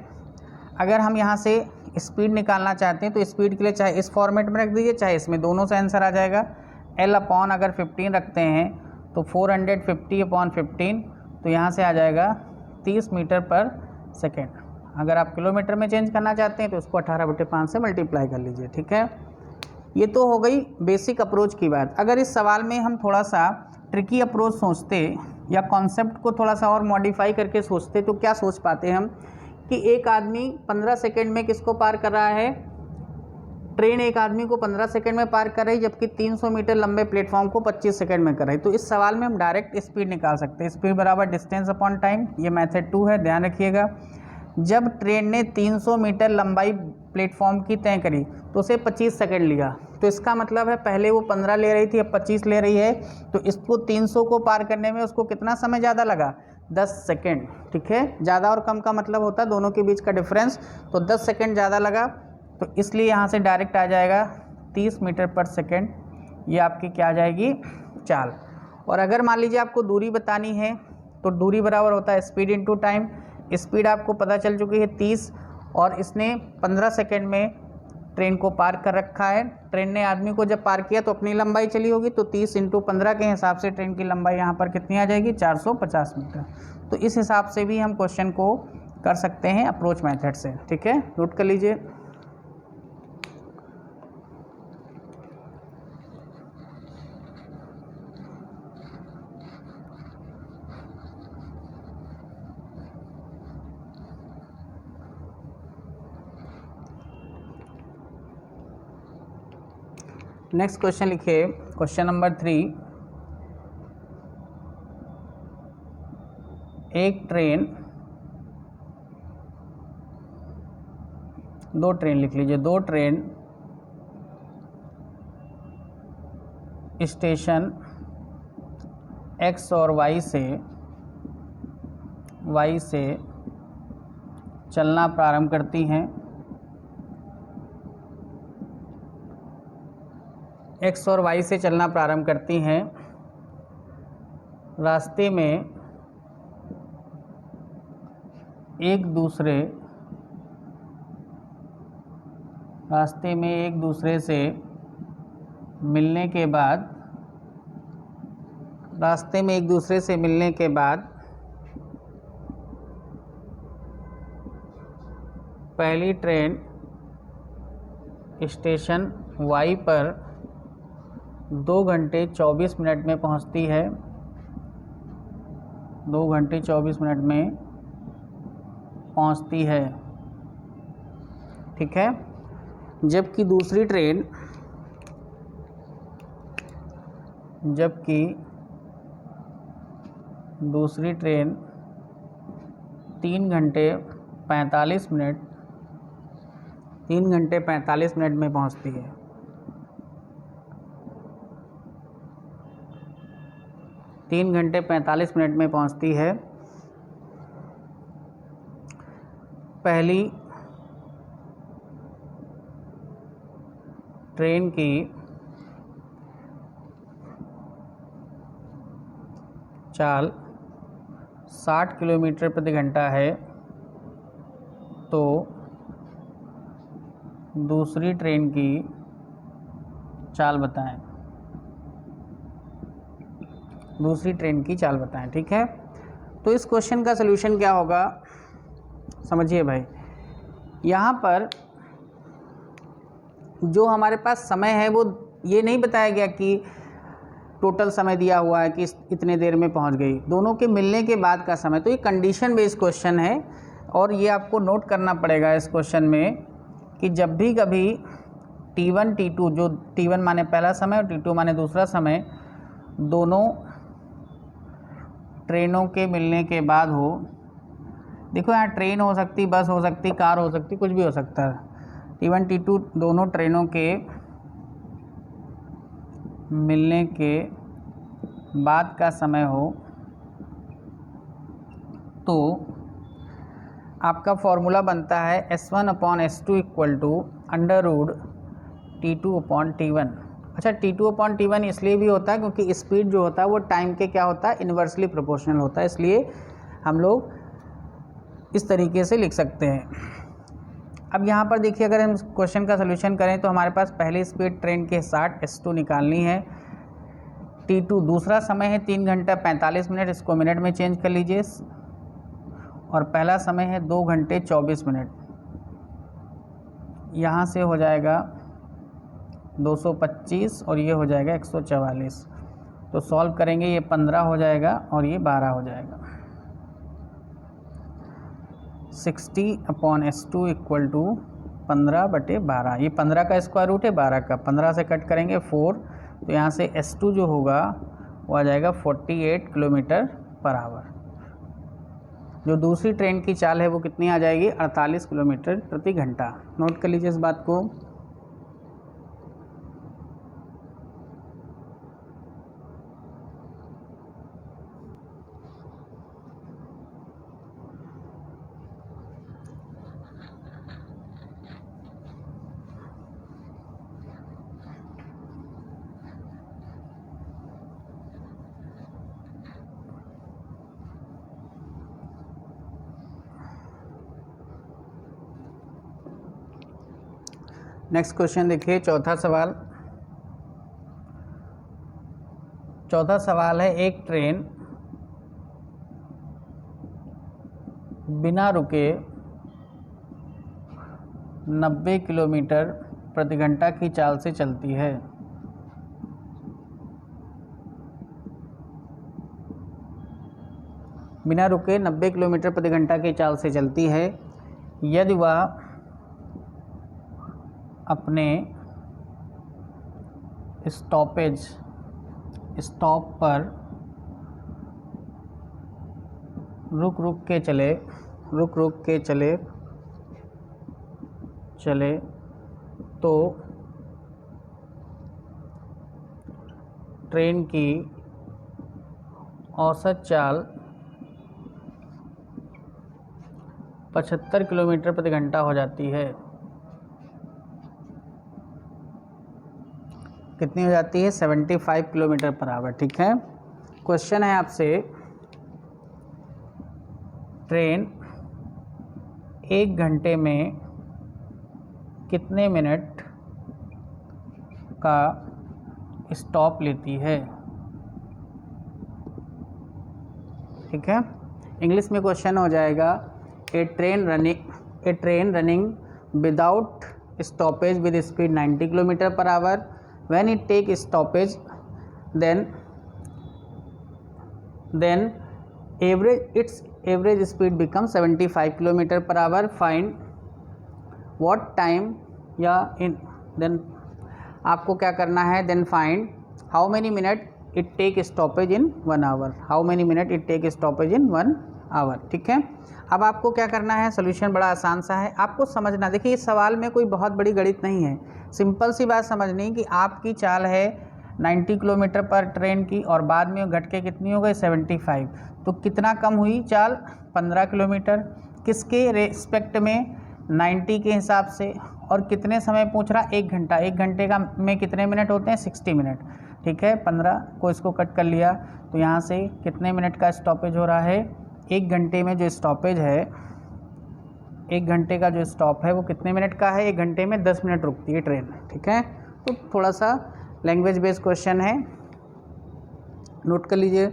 अगर हम यहाँ से स्पीड निकालना चाहते हैं तो स्पीड के लिए चाहे इस फॉर्मेट में रख दीजिए चाहे इसमें, दोनों से आंसर आ जाएगा। L अपॉन अगर 15 रखते हैं तो 450/15, तो यहाँ से आ जाएगा 30 मीटर पर सेकेंड। अगर आप किलोमीटर में चेंज करना चाहते हैं तो उसको 18/5 से मल्टीप्लाई कर लीजिए। ठीक है, ये तो हो गई बेसिक अप्रोच की बात। अगर इस सवाल में हम थोड़ा सा ट्रिकी अप्रोच सोचते या कॉन्सेप्ट को थोड़ा सा और मॉडिफाई करके सोचते तो क्या सोच पाते हम कि एक आदमी 15 सेकंड में किसको पार कर रहा है, ट्रेन एक आदमी को 15 सेकंड में पार कर रही, जबकि 300 मीटर लंबे प्लेटफॉर्म को 25 सेकंड में कर रही। तो इस सवाल में हम डायरेक्ट स्पीड निकाल सकते हैं, स्पीड बराबर डिस्टेंस अपॉन टाइम। ये मेथड 2 है, ध्यान रखिएगा। जब ट्रेन ने 300 मीटर लंबाई प्लेटफॉर्म की तय करी तो उसे 25 सेकंड लिया, तो इसका मतलब है पहले वो 15 ले रही थी अब 25 ले रही है, तो इसको 300 को पार करने में उसको कितना समय ज़्यादा लगा, 10 सेकंड। ठीक है, ज़्यादा और कम का मतलब होता है दोनों के बीच का डिफरेंस, तो 10 सेकंड ज़्यादा लगा, तो इसलिए यहाँ से डायरेक्ट आ जाएगा 30 मीटर पर सेकेंड। ये आपकी क्या आ जाएगी, चाल। और अगर मान लीजिए आपको दूरी बतानी है तो दूरी बराबर होता है स्पीड इंटू टाइम। स्पीड आपको पता चल चुकी है 30 और इसने 15 सेकंड में ट्रेन को पार्क कर रखा है। ट्रेन ने आदमी को जब पार किया तो अपनी लंबाई चली होगी, तो 30 × 15 के हिसाब से ट्रेन की लंबाई यहाँ पर कितनी आ जाएगी, 450 मीटर। तो इस हिसाब से भी हम क्वेश्चन को कर सकते हैं अप्रोच मेथड से। ठीक है, नोट कर लीजिए। नेक्स्ट क्वेश्चन लिखिए, क्वेश्चन नंबर 3। एक ट्रेन, दो ट्रेन लिख लीजिए, दो ट्रेन स्टेशन X और Y से चलना प्रारंभ करती हैं। X और Y से चलना प्रारंभ करती हैं। रास्ते में एक दूसरे से मिलने के बाद पहली ट्रेन स्टेशन Y पर 2 घंटे 24 मिनट में पहुंचती है। 2 घंटे 24 मिनट में पहुंचती है। ठीक है, जबकि दूसरी ट्रेन 3 घंटे 45 मिनट में पहुंचती है। पहली ट्रेन की चाल 60 किलोमीटर प्रति घंटा है, तो दूसरी ट्रेन की चाल बताएं। ठीक है, तो इस क्वेश्चन का सलूशन क्या होगा, समझिए भाई। यहाँ पर जो हमारे पास समय है वो ये नहीं बताया गया कि टोटल समय दिया हुआ है कि इतने देर में पहुँच गई, दोनों के मिलने के बाद का समय। तो ये कंडीशन बेस्ड क्वेश्चन है, और ये आपको नोट करना पड़ेगा इस क्वेश्चन में कि जब भी कभी T1 T2, जो T1 माने पहला समय और T2 माने दूसरा समय, दोनों ट्रेनों के मिलने के बाद हो। देखो यहाँ ट्रेन हो सकती, बस हो सकती, कार हो सकती, कुछ भी हो सकता है। T1 T2 दोनों ट्रेनों के मिलने के बाद का समय हो, तो आपका फॉर्मूला बनता है S1/S2 √ T2/T1। अच्छा, T2/T1 इसलिए भी होता है क्योंकि स्पीड जो होता है वो टाइम के क्या होता है, इन्वर्सली प्रोपोर्शनल होता है, इसलिए हम लोग इस तरीके से लिख सकते हैं। अब यहाँ पर देखिए, अगर हम क्वेश्चन का सलूशन करें तो हमारे पास पहली स्पीड ट्रेन के 60 S2 निकालनी है। T2 दूसरा समय है 3 घंटा 45 मिनट, इसको मिनट में चेंज कर लीजिए, और पहला समय है 2 घंटे 24 मिनट। यहाँ से हो जाएगा 225 और ये हो जाएगा 144। तो सॉल्व करेंगे, ये 15 हो जाएगा और ये 12 हो जाएगा। 60/S2 = 15/12। ये 15 का स्क्वायर रूट है 12 का, 15 से कट करेंगे 4, तो यहाँ से S2 जो होगा वो आ जाएगा 48 km/h। जो दूसरी ट्रेन की चाल है वो कितनी आ जाएगी, 48 किलोमीटर प्रति घंटा। नोट कर लीजिए इस बात को। नेक्स्ट क्वेश्चन देखिए, चौथा सवाल है, एक ट्रेन बिना रुके 90 किलोमीटर प्रति घंटा की चाल से चलती है। बिना रुके 90 किलोमीटर प्रति घंटा की चाल से चलती है। यदि वह अपने स्टॉप पर रुक रुक के चले तो ट्रेन की औसत चाल 75 किलोमीटर प्रति घंटा हो जाती है। कितनी हो जाती है? 75 किलोमीटर पर आवर। ठीक है, क्वेश्चन है आपसे, ट्रेन 1 घंटे में कितने मिनट का स्टॉप लेती है? ठीक है, इंग्लिश में क्वेश्चन हो जाएगा, a train running without stoppage with speed 90 kilometre per hour, when it take stoppage then its average speed becomes 75 kilometer per hour. Find what time या in then आपको क्या करना है, then find how many minute it take stoppage in 1 hour, how many minute it take stoppage in 1 hour। ठीक है, अब आपको क्या करना है, सोल्यूशन बड़ा आसान सा है, आपको समझना। देखिए इस सवाल में कोई बहुत बड़ी गणित नहीं है, सिंपल सी बात समझनी कि आपकी चाल है 90 किलोमीटर पर ट्रेन की और बाद में घट के कितनी हो गई 75, तो कितना कम हुई चाल? 15 किलोमीटर। किसके रेस्पेक्ट में? 90 के हिसाब से। और कितने समय पूछ रहा? 1 घंटा। 1 घंटे का में कितने मिनट होते हैं? 60 मिनट। ठीक है, 15 को इसको कट कर लिया तो यहाँ से कितने मिनट का स्टॉपेज हो रहा है? 1 घंटे में जो स्टॉपेज है, 1 घंटे का जो स्टॉप है वो कितने मिनट का है? 1 घंटे में 10 मिनट रुकती है ट्रेन। ठीक है, तो थोड़ा सा लैंग्वेज बेस्ड क्वेश्चन है, नोट कर लीजिए।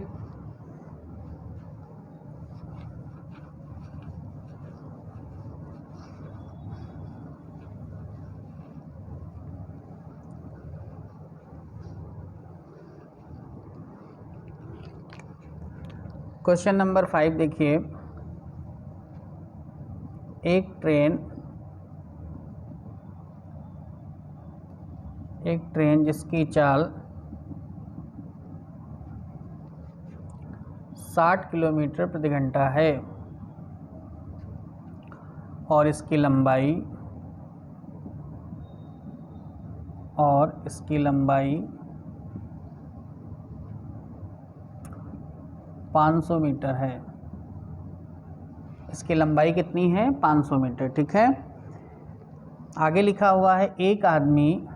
क्वेश्चन नंबर 5 देखिए, एक ट्रेन जिसकी चाल 60 किलोमीटर प्रति घंटा है और इसकी लंबाई 500 मीटर है। इसकी लंबाई कितनी है? 500 मीटर। ठीक है, आगे लिखा हुआ है, एक आदमी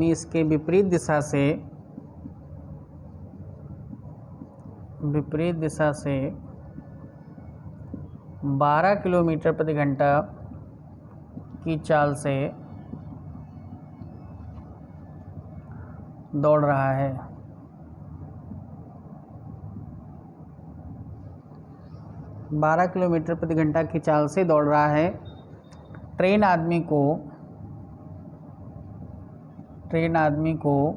इसके विपरीत दिशा से 12 किलोमीटर प्रति घंटा की चाल से दौड़ रहा है। बारह किलोमीटर प्रति घंटा की चाल से दौड़ रहा है। ट्रेन आदमी को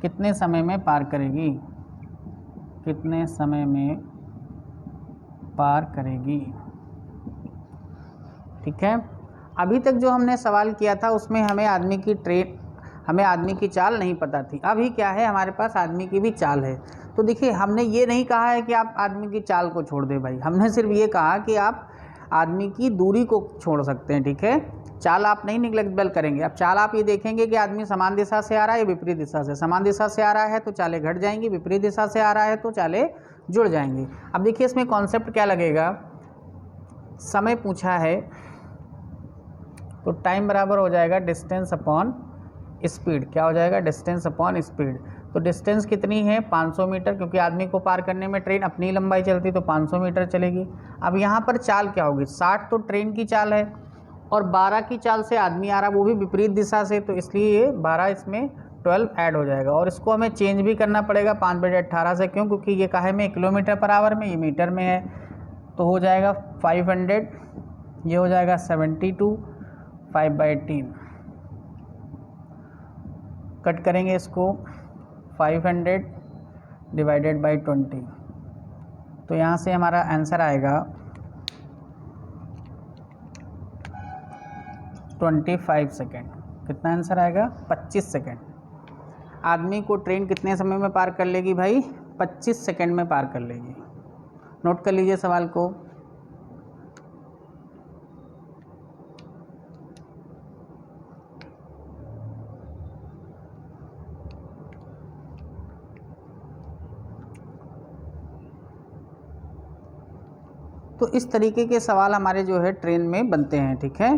कितने समय में पार करेगी? कितने समय में पार करेगी? ठीक है, अभी तक जो हमने सवाल किया था उसमें हमें आदमी की चाल नहीं पता थी। अभी क्या है, हमारे पास आदमी की भी चाल है। तो देखिए हमने ये नहीं कहा है कि आप आदमी की चाल को छोड़ दें भाई, हमने सिर्फ ये कहा कि आप आदमी की दूरी को छोड़ सकते हैं। ठीक है, चाल आप नहीं निगलेक्टेबल करेंगे। अब चाल आप ये देखेंगे कि आदमी समान दिशा से आ रहा है या विपरीत दिशा से। समान दिशा से आ रहा है तो चालें घट जाएंगी, विपरीत दिशा से आ रहा है तो चालें जुड़ जाएंगी। अब देखिए इसमें कॉन्सेप्ट क्या लगेगा, समय पूछा है तो टाइम बराबर हो जाएगा डिस्टेंस अपॉन स्पीड। क्या हो जाएगा? Distance upon speed. तो डिस्टेंस कितनी है 500 मीटर, क्योंकि आदमी को पार करने में ट्रेन अपनी लंबाई चलती तो 500 मीटर चलेगी। अब यहाँ पर चाल क्या होगी, 60 तो ट्रेन की चाल है और 12 की चाल से आदमी आ रहा, वो भी विपरीत दिशा से, तो इसलिए ये 12 इसमें 12 ऐड हो जाएगा। और इसको हमें चेंज भी करना पड़ेगा 5/18 से, क्यों, क्योंकि ये काहे में किलोमीटर पर आवर में, ये मीटर में है। तो हो जाएगा 500, ये हो जाएगा 72, 5/18 कट करेंगे इसको, 500 डिवाइडेड बाई 20, तो यहाँ से हमारा आंसर आएगा 25 सेकेंड। कितना आंसर आएगा, 25 सेकेंड। आदमी को ट्रेन कितने समय में पार कर लेगी भाई, 25 सेकेंड में पार कर लेगी। नोट कर लीजिए सवाल को। तो इस तरीके के सवाल हमारे जो है ट्रेन में बनते हैं, ठीक है।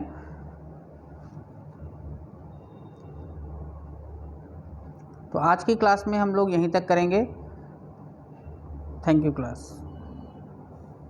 तो आज की क्लास में हम लोग यहीं तक करेंगे। Thank you class.